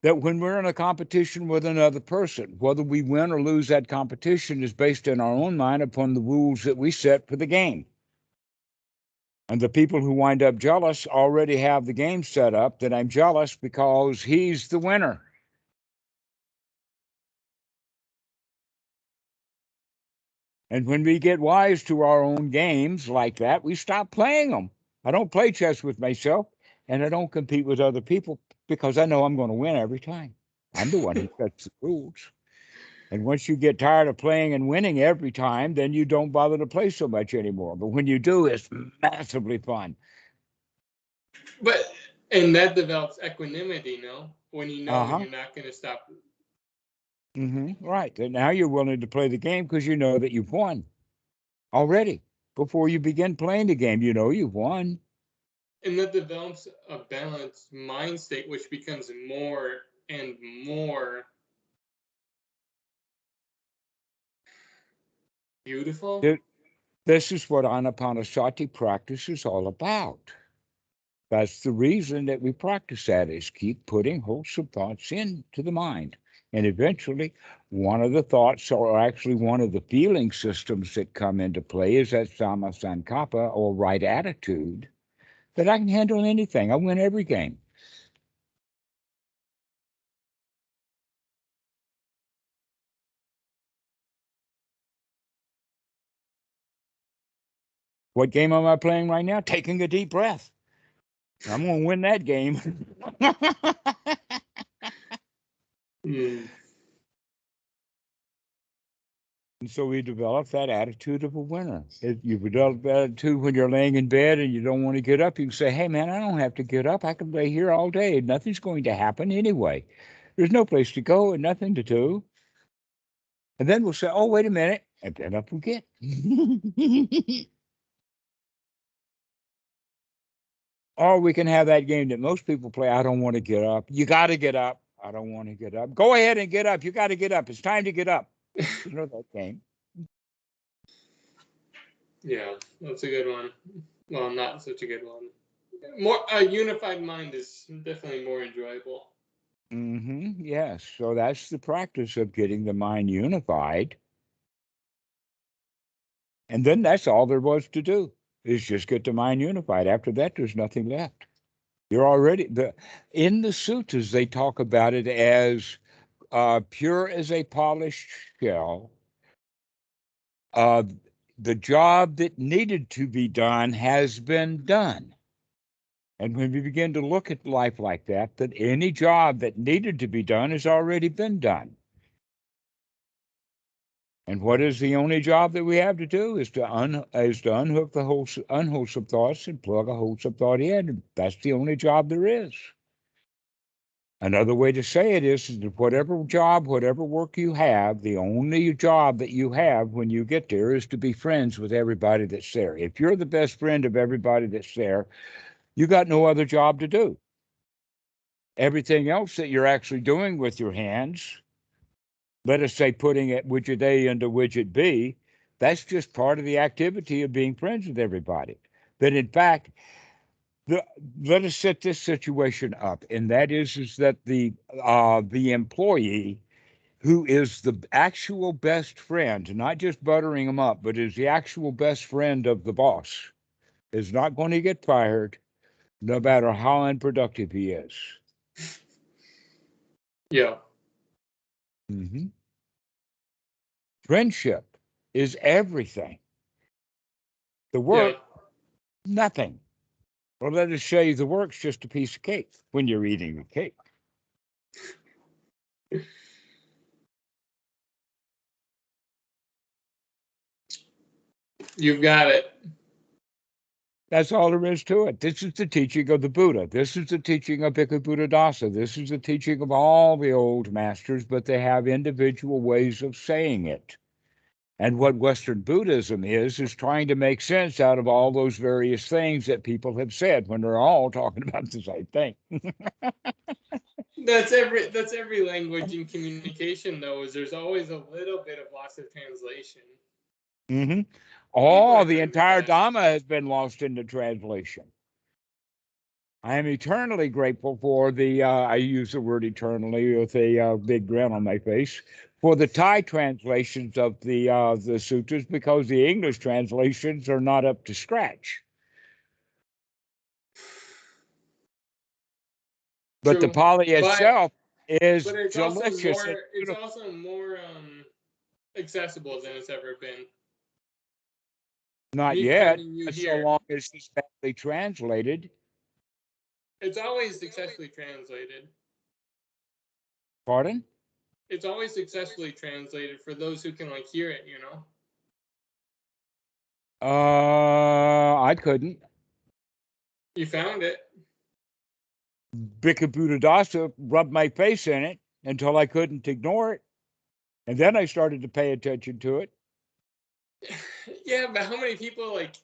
That when we're in a competition with another person, whether we win or lose that competition is based in our own mind upon the rules that we set for the game. And the people who wind up jealous already have the game set up that I'm jealous because he's the winner. And when we get wise to our own games like that, we stop playing them. I don't play chess with myself, and I don't compete with other people because I know I'm going to win every time. I'm the one who sets the rules. And once you get tired of playing and winning every time, then you don't bother to play so much anymore. But when you do, it's massively fun. And that develops equanimity, no? When you know Uh-huh. you're not going to stop. Right. And now you're willing to play the game because you know that you've won already. Before you begin playing the game, you know you've won. And that develops a balanced mind state, which becomes more and more beautiful. This is what Anapanasati practice is all about. That's the reason that we practice that, is keep putting wholesome thoughts into the mind. And eventually, one of the thoughts, or actually one of the feeling systems that come into play, is that Sama Sankappa, or right attitude, that I can handle anything. I win every game. What game am I playing right now? Taking a deep breath. I'm going to win that game. Mm. And so we develop that attitude of a winner. You develop that attitude when you're laying in bed and you don't want to get up. You can say, hey, man, I don't have to get up. I can lay here all day. Nothing's going to happen anyway. There's no place to go and nothing to do. And then we'll say, oh, wait a minute. And then up we get. Or we can have that game that most people play. I don't want to get up. You got to get up. I don't want to get up. Go ahead and get up. You got to get up. It's time to get up. You know that game. Yeah, that's a good one. Well, not such a good one. A unified mind is definitely more enjoyable. Yes. So that's the practice of getting the mind unified. And then that's all there was to do, is just get the mind unified. After that, there's nothing left. You're already in the sutras, they talk about it as pure as a polished shell. The job that needed to be done has been done. And when we begin to look at life like that any job that needed to be done has already been done. And what is the only job that we have to do is to unhook the unwholesome thoughts and plug a wholesome thought in. That's the only job there is. Another way to say it is that whatever job, whatever work you have, the only job that you have when you get there is to be friends with everybody that's there. If you're the best friend of everybody that's there, you got no other job to do. Everything else that you're actually doing with your hands, let us say putting it widget A into widget B, that's just part of the activity of being friends with everybody. But in fact, let us set this situation up, and that is that the employee who is the actual best friend, not just buttering him up, but is the actual best friend of the boss, is not going to get fired, no matter how unproductive he is. Yeah. Mm-hmm. Friendship is everything. The work, nothing. Well, let us show you the work's just a piece of cake when you're eating the cake. You've got it. That's all there is to it. This is the teaching of the Buddha. This is the teaching of Bhikkhu Buddhadasa. This is the teaching of all the old masters, but they have individual ways of saying it. And what Western Buddhism is trying to make sense out of all those various things that people have said when they're all talking about the same thing. That's every language in communication, though, is there's always a little bit of loss of translation. Mm-hmm. Oh, the entire Dhamma has been lost into translation. I am eternally grateful for I use the word eternally with a big grin on my face, for the Thai translations of the sutras, because the English translations are not up to scratch. But the Pali itself is delicious. It's also more accessible than it's ever been. Not yet, so long as it's badly translated. It's always successfully translated. Pardon? It's always successfully translated for those who can hear it, you know? I couldn't. You found it. Bhikkhu Buddhadasa rubbed my face in it until I couldn't ignore it. And then I started to pay attention to it. Yeah, but how many people that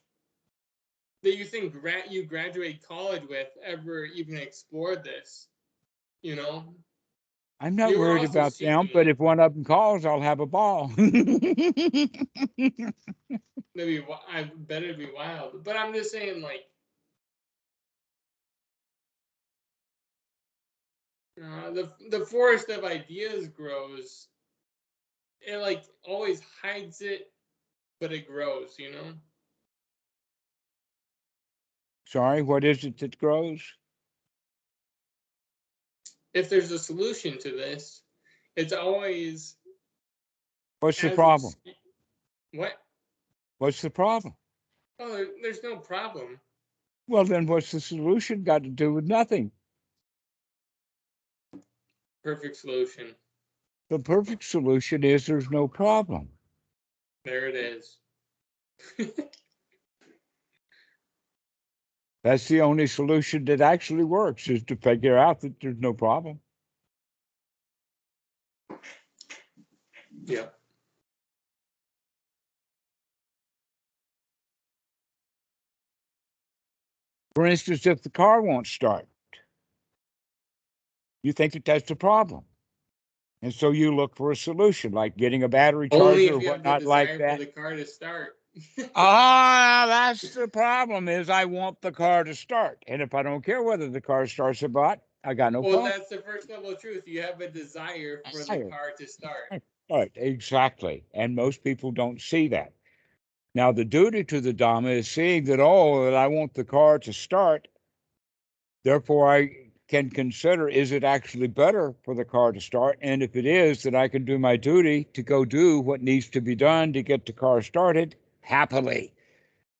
you think you graduate college with ever even explored this? You know? I'm not worried about them, but if one of them calls, I'll have a ball. I bet it'd be wild. But I'm just saying, The forest of ideas grows. It like always hides it, but it grows. You know. Sorry, what is it that grows? If there's a solution to this, it's always What's the as problem? it's what? What's the problem? Oh, there's no problem. Well, then what's the solution got to do with nothing? Perfect solution. The perfect solution is there's no problem. There it is. That's the only solution that actually works, is to figure out that there's no problem. Yeah. For instance, if the car won't start, you think that that's the problem. And so you look for a solution, like getting a battery Only charger or if you have the whatnot like desire for that. the car to start. That's the problem, is I want the car to start. And if I don't care whether the car starts or not, I got no Well, problem. that's the first level of truth. You have a desire for the car to start. Right, exactly. And most people don't see that. Now, the duty to the Dhamma is seeing that, that I want the car to start. Therefore, I can consider, is it actually better for the car to start? And if it is, then I can do my duty to go do what needs to be done to get the car started happily.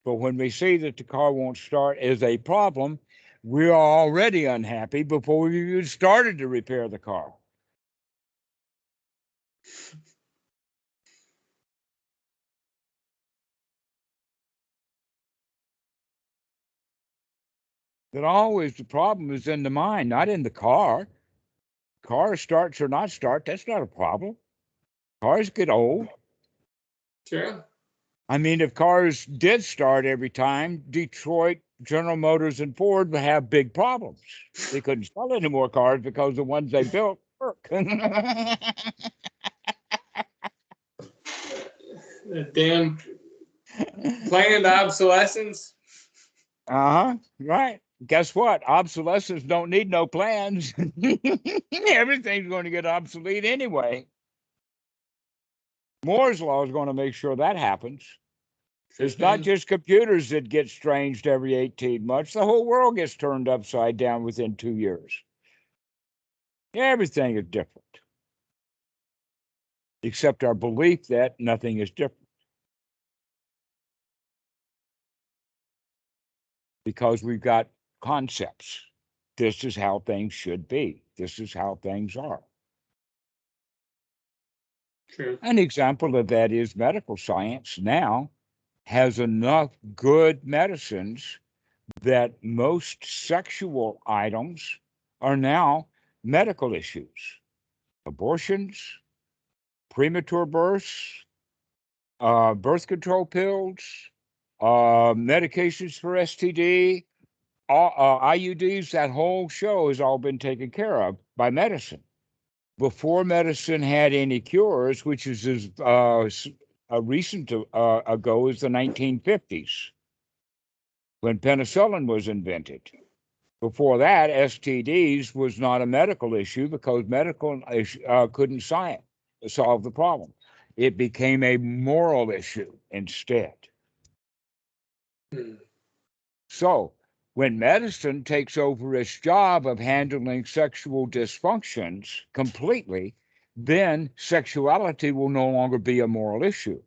But when we see that the car won't start as a problem, we are already unhappy before we even started to repair the car. That always the problem is in the mind, not in the car. Car starts or not start, that's not a problem. Cars get old. Sure. I mean, if cars did start every time, Detroit, General Motors, and Ford would have big problems. They couldn't sell any more cars because the ones they built work. The damn planned obsolescence. Right. Guess what? Obsolescence don't need no plans. Everything's going to get obsolete anyway. Moore's law is going to make sure that happens. It's not just computers that get stranged every 18 months. The whole world gets turned upside down within 2 years. Everything is different, except our belief that nothing is different. Because we've got concepts. This is how things should be. This is how things are. True. An example of that is medical science now has enough good medicines that most sexual items are now medical issues. Abortions, premature births, birth control pills, medications for STD, IUDs, that whole show has all been taken care of by medicine. Before medicine had any cures, which is as recent ago as the 1950s, when penicillin was invented. Before that, STDs was not a medical issue because medical couldn't solve the problem. It became a moral issue instead. So when medicine takes over its job of handling sexual dysfunctions completely, then sexuality will no longer be a moral issue.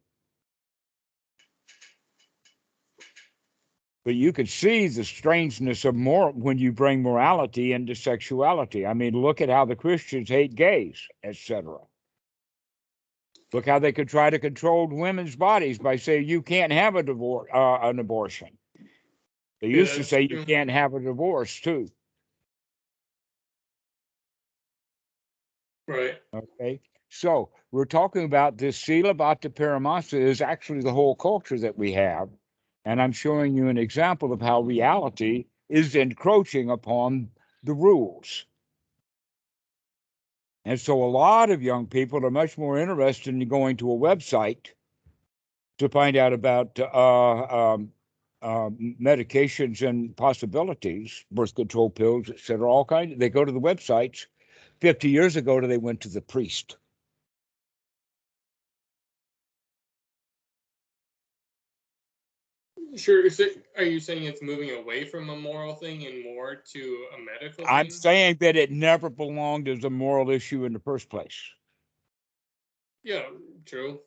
But you could see the strangeness of when you bring morality into sexuality. I mean, look at how the Christians hate gays, etc. Look how they could try to control women's bodies by saying you can't have an abortion. They used to say you can't have a divorce too. Right. Okay. So we're talking about this Sila Bhatta Paramasa is actually the whole culture that we have. And I'm showing you an example of how reality is encroaching upon the rules. And so a lot of young people are much more interested in going to a website to find out about medications and possibilities, birth control pills, etc. All kinds. They go to the websites 50 years ago they went to the priest. Sure. So are you saying it's moving away from a moral thing and more to a medical I'm thing? saying that it never belonged as a moral issue in the first place. Yeah, true.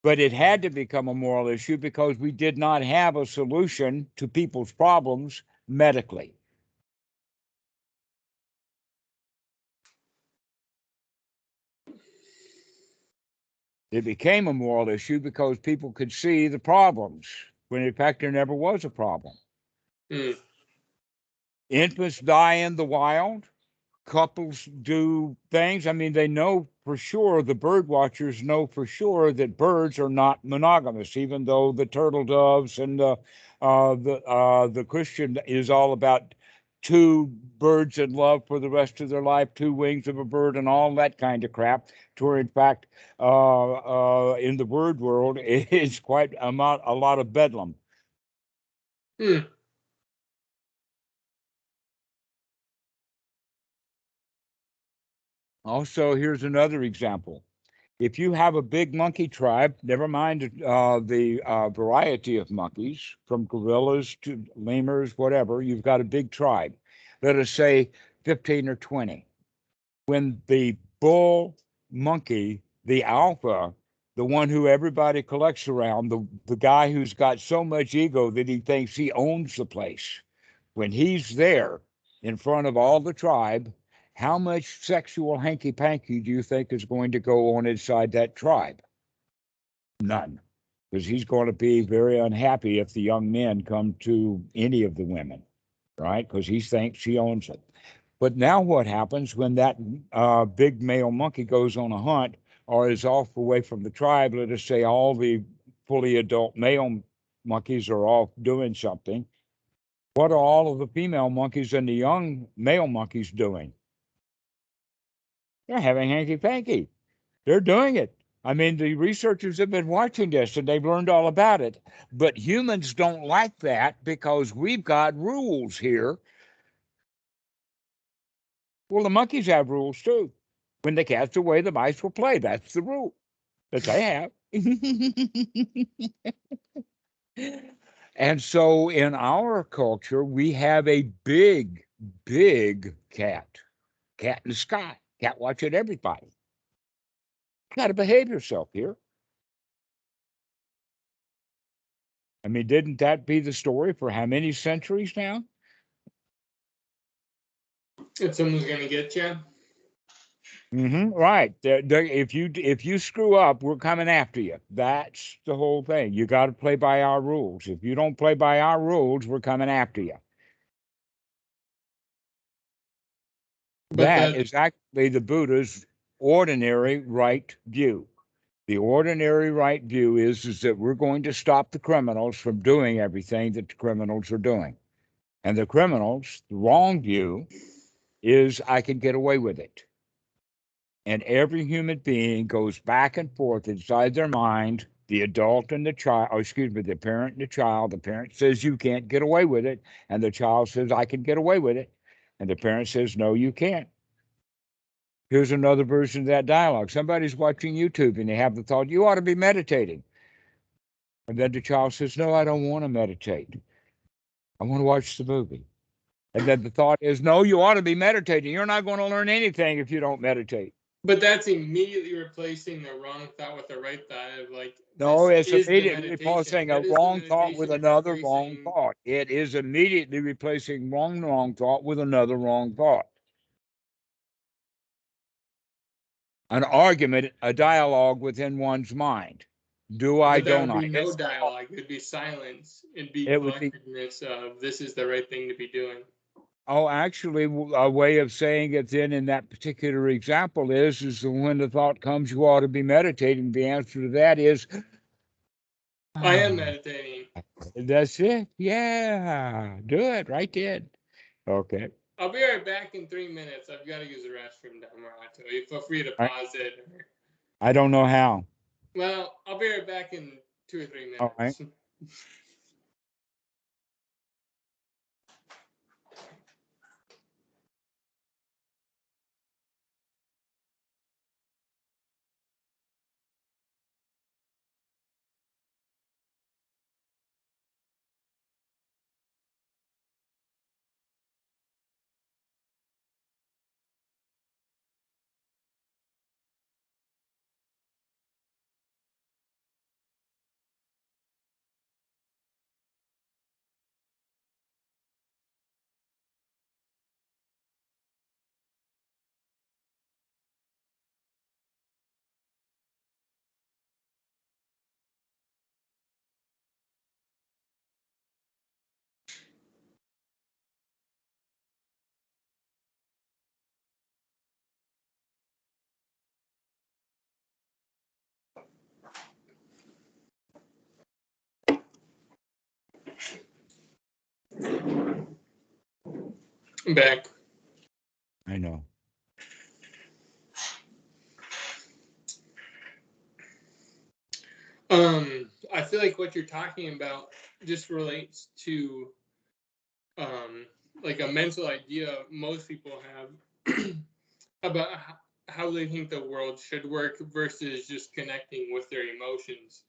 But it had to become a moral issue because we did not have a solution to people's problems medically. It became a moral issue because people could see the problems, when in fact there never was a problem. Mm. Infants die in the wild. Couples do things. I mean, they know for sure, the bird watchers know for sure that birds are not monogamous, even though the turtle doves and the Christian is all about two birds in love for the rest of their life, two wings of a bird, and all that kind of crap. To where, in fact, in the bird world, it's quite a lot of bedlam. Mm. Also, here's another example. If you have a big monkey tribe, never mind the variety of monkeys, from gorillas to lemurs, whatever, you've got a big tribe. Let us say 15 or 20. When the bull monkey, the alpha, the one who everybody collects around, the guy who's got so much ego that he thinks he owns the place, when he's there in front of all the tribe, how much sexual hanky panky do you think is going to go on inside that tribe? None. Because he's going to be very unhappy if the young men come to any of the women, right? Because he thinks he owns it. But now what happens when that big male monkey goes on a hunt or is off away from the tribe? Let us say all the fully adult male monkeys are off doing something. What are all of the female monkeys and the young male monkeys doing? They're having hanky panky. They're doing it. I mean, the researchers have been watching this and they've learned all about it. But humans don't like that because we've got rules here. Well, the monkeys have rules too. When the cat's away, the mice will play. That's the rule that they have. And so in our culture, we have a big, big cat in the sky, cat watching everybody. You got to behave yourself here. I mean, didn't that be the story for how many centuries now? If someone's gonna get you. Right. If you screw up, we're coming after you. That's the whole thing. You got to play by our rules. If you don't play by our rules, we're coming after you. But That that is actually the Buddha's ordinary right view. The ordinary right view is that we're going to stop the criminals from doing everything that the criminals are doing. And the criminals, the wrong view is I can get away with it. And every human being goes back and forth inside their mind, the adult and the child, or excuse me, the parent and the child. The parent says, you can't get away with it. And the child says, I can get away with it. And the parent says, no, you can't. Here's another version of that dialogue. Somebody's watching YouTube and they have the thought, you ought to be meditating. And then the child says, no, I don't want to meditate. I want to watch the movie. And then the thought is, no, you ought to be meditating. You're not going to learn anything if you don't meditate. But that's immediately replacing the wrong thought with the right thought of like No, this it's is the immediately meditation. replacing a That is the wrong thought with meditation another wrong replacing. thought. It is immediately replacing wrong thought with another wrong thought. An argument, a dialogue within one's mind. Do I, But that don't would I? be no dialogue. It'd be silence. It'd be It would be, collectedness of this is the right thing to be doing. oh, actually, a way of saying it then in that particular example is when the thought comes, you ought to be meditating. The answer to that is, I am meditating. that's it. Yeah, do it right then. Okay. I'll be right back in 3 minutes. I've got to use the restroom, Dhammarato. You feel free to I, pause it. I don't know how. Well, I'll be right back in 2 or 3 All right. minutes. I'm back. I know. I feel like what you're talking about just relates to like a mental idea most people have about how they think the world should work versus just connecting with their emotions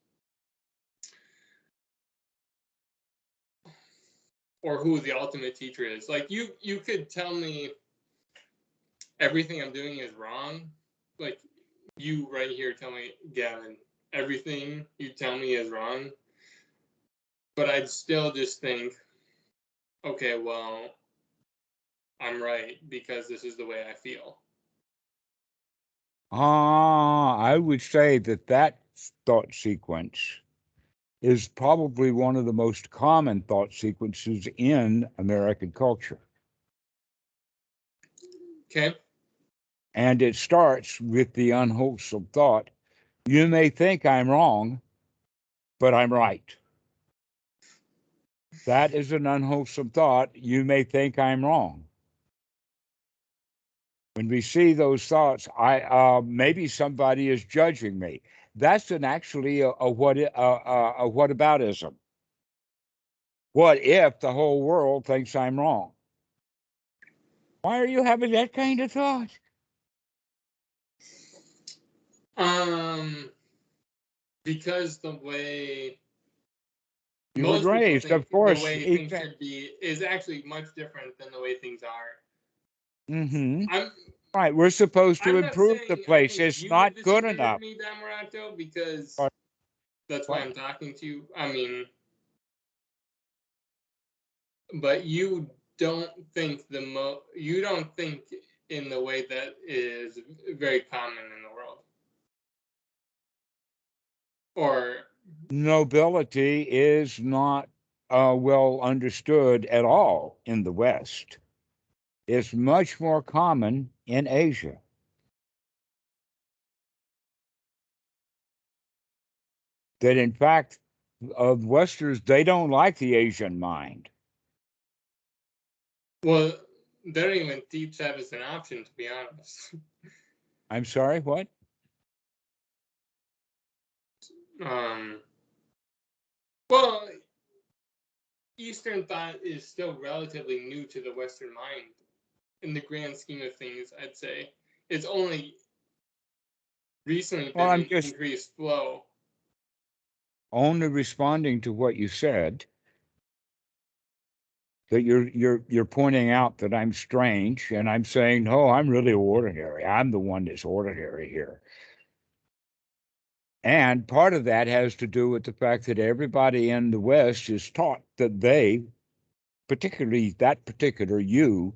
or who the ultimate teacher is. Like you could tell me everything I'm doing is wrong. Like you right here tell me, Gavin, everything you tell me is wrong. But I'd still just think, okay, well, I'm right because this is the way I feel. I would say that thought sequence is probably one of the most common thought sequences in American culture. Okay. And it starts with the unwholesome thought, you may think I'm wrong, but I'm right. That is an unwholesome thought. You may think I'm wrong. When we see those thoughts, maybe somebody is judging me. That's actually a whataboutism. What if the whole world thinks I'm wrong? Why are you having that kind of thought? Because the way You were most people raised, think of the course. way things should be is actually much different than the way things are. Mm-hmm. I'm Right. We're supposed to I'm not improve the saying I place. think It's you would not good disagree with enough. me, Dhammarato, because But that's why what? I'm talking to you. I mean, but you don't think you don't think in the way that is very common in the world. Or Nobility is not well understood at all in the West. It's much more common in Asia. That in fact, of Westerners, they don't like the Asian mind. well, they don't even teach that as an option, to be honest. I'm sorry, what? Well, Eastern thought is still relatively new to the Western mind. In the grand scheme of things, I'd say it's only recently Well, been I'm an just increased flow. only responding to what you said. That you're pointing out that I'm strange, and I'm saying, no, I'm really ordinary. I'm the one that's ordinary here. And part of that has to do with the fact that everybody in the West is taught that they, particularly that particular you,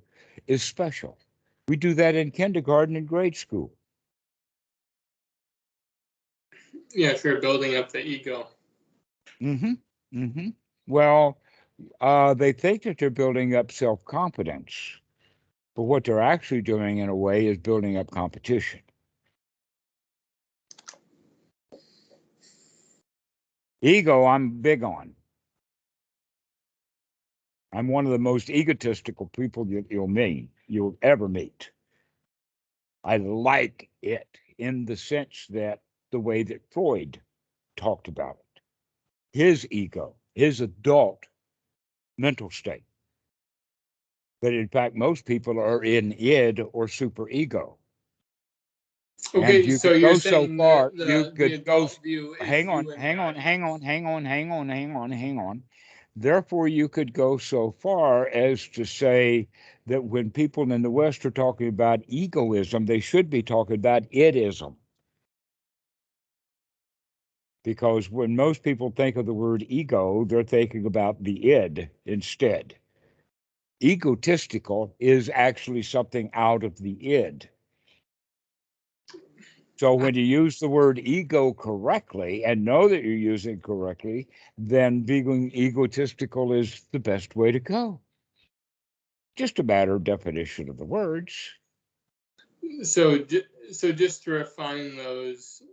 is special. We do that in kindergarten and grade school. Yeah, sure, building up the ego. Mm-hmm. Mm-hmm. Well, they think that they're building up self-confidence, but what they're actually doing in a way is building up competition. Ego, I'm big on. I'm one of the most egotistical people you'll ever meet. I like it in the sense that the way that Freud talked about it, his ego, his adult mental state. That in fact, most people are in id or superego. And Okay, you so could you're go so saying far, that you the could go, adult view is hang on, you and hang on, God. hang on, hang on, hang on, hang on, hang on. Therefore, you could go so far as to say that when people in the West are talking about egoism, they should be talking about idism. Because when most people think of the word ego, they're thinking about the id instead. Egotistical is actually something out of the id. So when you use the word ego correctly and know that you're using it correctly, then being egotistical is the best way to go. Just a matter of definition of the words. So, so just to refine those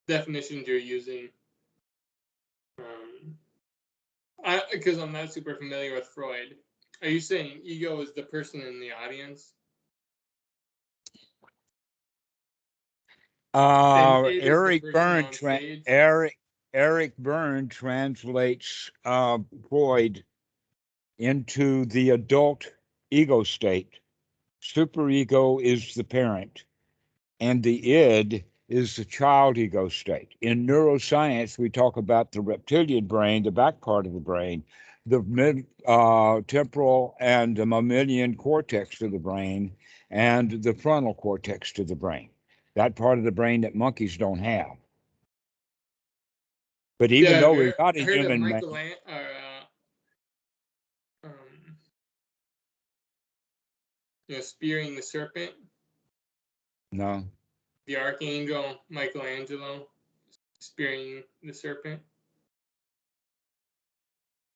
definitions you're using, because I'm not super familiar with Freud, Are you saying ego is the person in the audience? And it is the person on stage? Eric Byrne translates Freud into the adult ego state. Superego is the parent, and the id is the child ego state. In neuroscience, we talk about the reptilian brain, the back part of the brain, the mid temporal and the mammalian cortex of the brain, and the frontal cortex to the brain. That part of the brain that monkeys don't have. But even though we're not a heard of human man, spearing the serpent? no, The archangel Michelangelo spearing the serpent.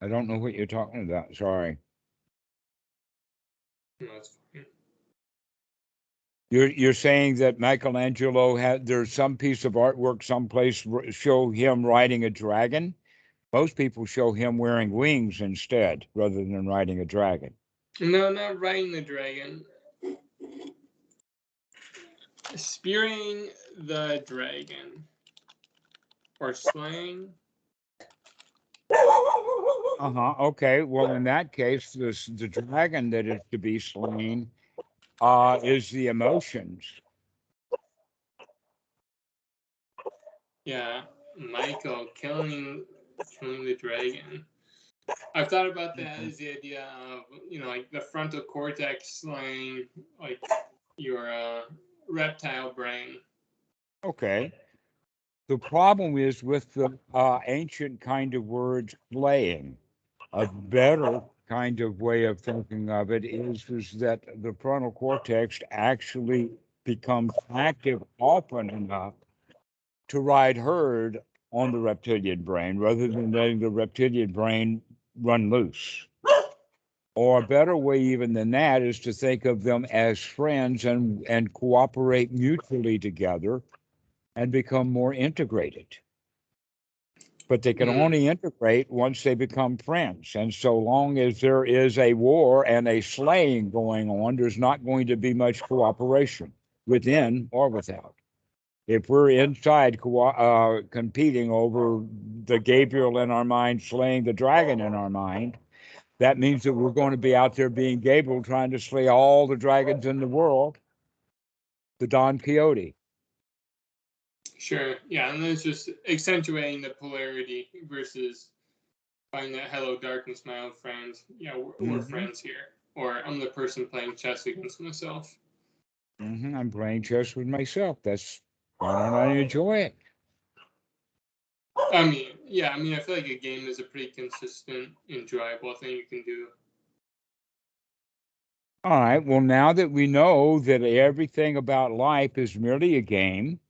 I don't know what you're talking about. Sorry. No, that's fine. You're saying that Michelangelo had there's some piece of artwork someplace show him riding a dragon. Most people show him wearing wings instead, rather than riding a dragon. No, not riding the dragon. Spearing the dragon. Or slaying. Okay. Well, in that case, the dragon that is to be slain is the emotions. Yeah, Michael killing the dragon. I've thought about that as the idea of, like the frontal cortex slaying like your reptile brain. Okay. The problem is with the ancient kind of words slaying. A better kind of way of thinking of it is that the frontal cortex actually becomes active often enough to ride herd on the reptilian brain rather than letting the reptilian brain run loose. Or a better way even than that is to think of them as friends and cooperate mutually together and become more integrated. But they can only integrate once they become friends. And so long as there is a war and a slaying going on, there's not going to be much cooperation within or without. If we're inside competing over the Gabriel in our mind slaying the dragon in our mind, that means that we're going to be out there being Gabriel trying to slay all the dragons in the world, the Don Quixote. Sure, yeah, and then it's just accentuating the polarity versus finding that hello darkness, my old friend. Yeah, we're friends here. Or I'm the person playing chess against myself. I'm playing chess with myself. That's why don't I enjoy it? I feel like a game is a pretty consistent, enjoyable thing you can do. All right. Well, now that we know that everything about life is merely a game,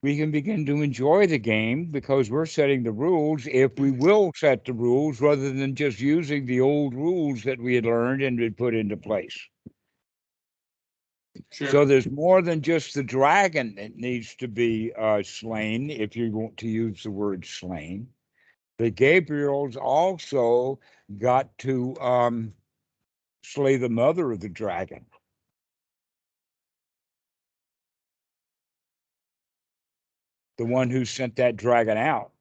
we can begin to enjoy the game because we're setting the rules if we will set the rules rather than just using the old rules that we had learned and had put into place. Sure. So there's more than just the dragon that needs to be slain, if you want to use the word slain. The Gabriel's also got to slay the mother of the dragon. The one who sent that dragon out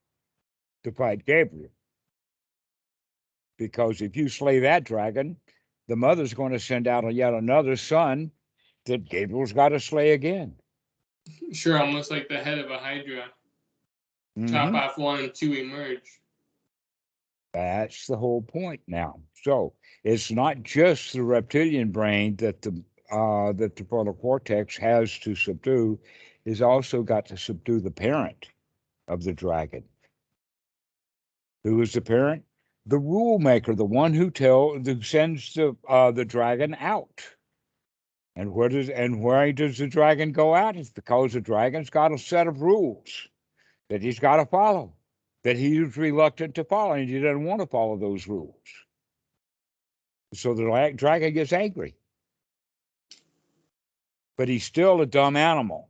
to fight Gabriel. Because if you slay that dragon, the mother's going to send out yet another son that Gabriel's got to slay again. Sure, almost like the head of a hydra. Chop off one and two emerge. That's the whole point now. So it's not just the reptilian brain that the frontal cortex has to subdue. It's also got to subdue the parent of the dragon. Who is the parent? The rule maker, the one who sends the dragon out. And where does the dragon go out? It's because the dragon's got a set of rules that he's got to follow, that he's reluctant to follow, and he doesn't want to follow those rules. So the dragon gets angry. But he's still a dumb animal,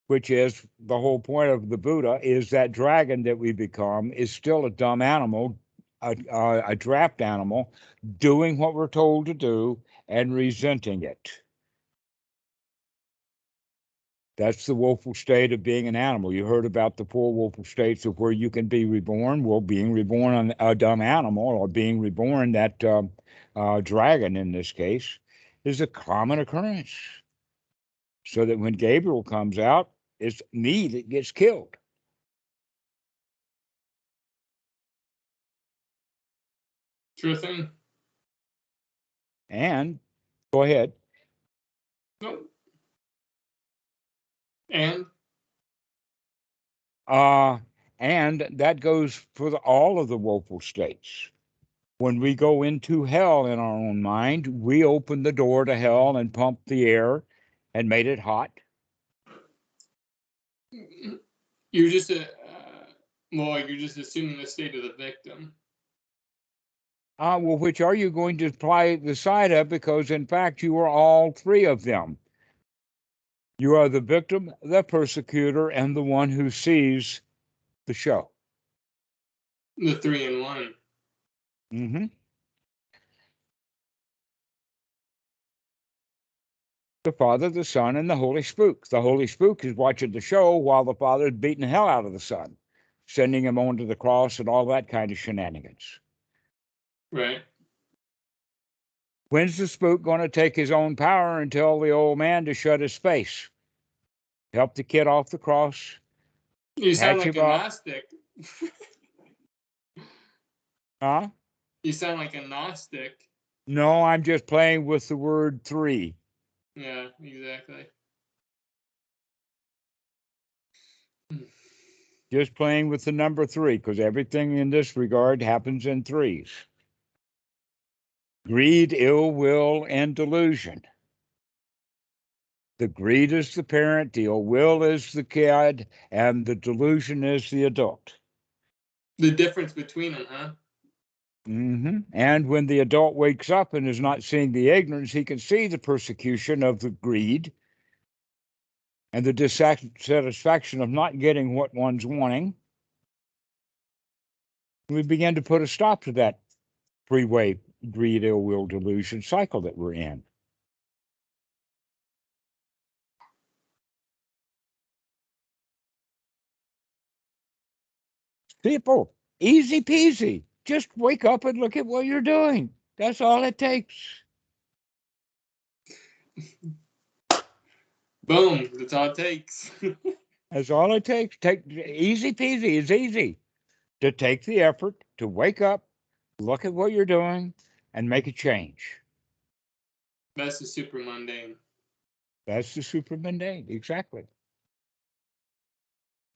which is the whole point of the Buddha, is that dragon that we become is still a dumb animal a draft animal doing what we're told to do and resenting it. That's the woeful state of being an animal. You heard about the four woeful states of where you can be reborn. Well, being reborn on a dumb animal, or being reborn that dragon in this case, is a common occurrence. So that when Gabriel comes out, it's me that gets killed. Sure thing. And go ahead. Nope. And And that goes for all of the woeful states. When we go into hell in our own mind, we open the door to hell and pump the air and made it hot. you're just you're just assuming the state of the victim. Well, which are you going to apply the side of? Because in fact, you are all three of them. You are the victim, the persecutor, and the one who sees the show. The 3 in 1. Mm-hmm. The Father, the Son, and the Holy Spook. The Holy Spook is watching the show while the Father is beating the hell out of the Son, sending him onto the cross and all that kind of shenanigans. Right. When's the spook going to take his own power and tell the old man to shut his face? Help the kid off the cross. You sound Patch like him a up. Gnostic. Huh? You sound like a Gnostic. No, I'm just playing with the word 3. Yeah, exactly. Just playing with the number 3, because everything in this regard happens in 3s. Greed, ill will, and delusion. The greed is the parent, the ill will is the kid, and the delusion is the adult. The difference between them, huh? Mm-hmm. And when the adult wakes up and is not seeing the ignorance, he can see the persecution of the greed and the dissatisfaction of not getting what one's wanting. We begin to put a stop to that three-way greed, ill will, delusion cycle that we're in. People, easy peasy. Just wake up and look at what you're doing. That's all it takes. Boom. That's all it takes. That's all it takes. Take easy peasy. It's easy to take the effort to wake up, look at what you're doing, and make a change. That's the super mundane. That's the super mundane, exactly.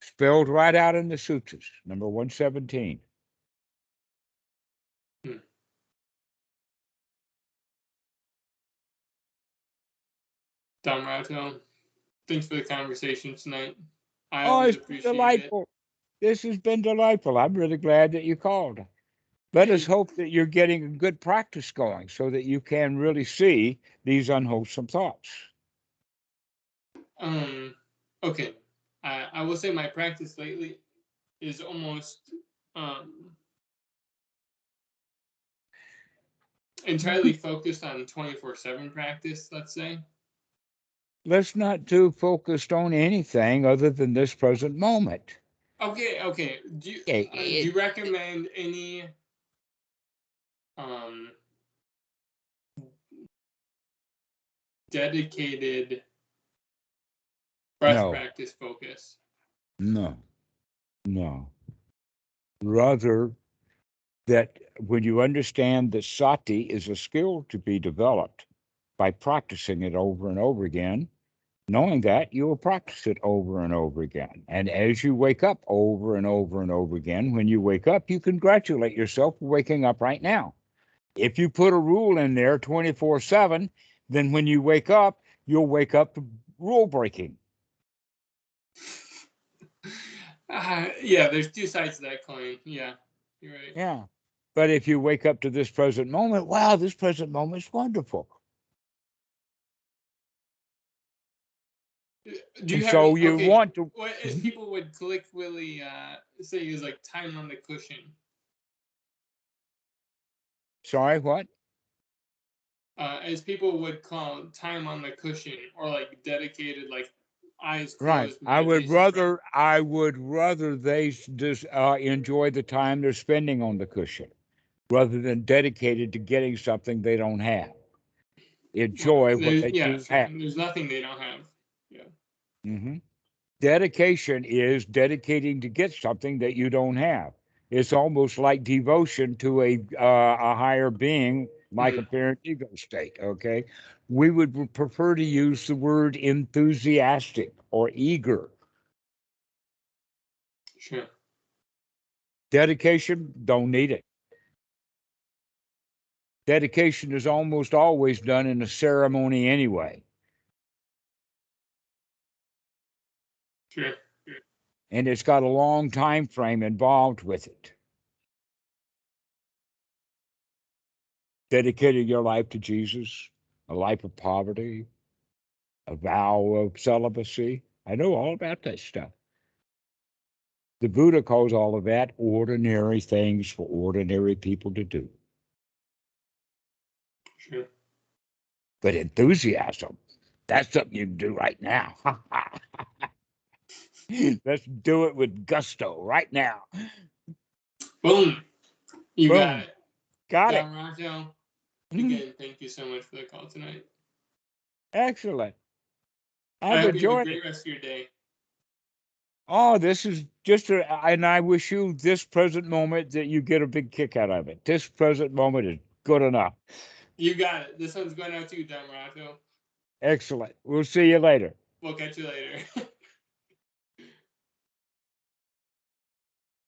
Spelled right out in the sutras, number 117. Dhammarato, thanks for the conversation tonight. I Oh, always it's been appreciate it. delightful. This has been delightful. I'm really glad that you called. Let us hope that you're getting a good practice going so that you can really see these unwholesome thoughts. Okay. I will say my practice lately is almost entirely focused on 24/7 practice, let's say. Let's not too focused on anything other than this present moment. Okay. Do you recommend any dedicated breath practice focus? No. Rather, that when you understand that Sati is a skill to be developed by practicing it over and over again, knowing that you will practice it over and over again. And as you wake up over and over and over again, when you wake up, you congratulate yourself for waking up right now. If you put a rule in there 24/7, then when you wake up, you'll wake up to rule breaking. Yeah, there's two sides to that coin. Yeah, you're right. Yeah. But if you wake up to this present moment, wow, this present moment is wonderful. Do you have so any, you want to, what as people would colloquially say is like time on the cushion? Sorry, what? As people would call time on the cushion, or like dedicated, like eyes Right. closed I would meditation. rather they just enjoy the time they're spending on the cushion rather than dedicated to getting something they don't have. Enjoy what they do have. There's nothing they don't have. Yeah. Hmm. Dedication is dedicating to get something that you don't have. It's almost like devotion to a higher being, like a parent ego state. Okay, we would prefer to use the word enthusiastic or eager. Sure. Dedication, don't need it. Dedication is almost always done in a ceremony anyway, Sure. and it's got a long time frame involved with it. Dedicating your life to Jesus, a life of poverty, a vow of celibacy. I know all about that stuff. The Buddha calls all of that ordinary things for ordinary people to do. Sure. But enthusiasm, that's something you can do right now. Let's do it with gusto right now. Boom. You got Boom. it. Got it. Dhammarato, again, thank you so much for the call tonight. Excellent. I I've hope you have a enjoyed great it. rest of your day. Oh, this is just and I wish you this present moment that you get a big kick out of it. This present moment is good enough. You got it. This one's going out to you, Dhammarato. Excellent. We'll see you later. We'll catch you later.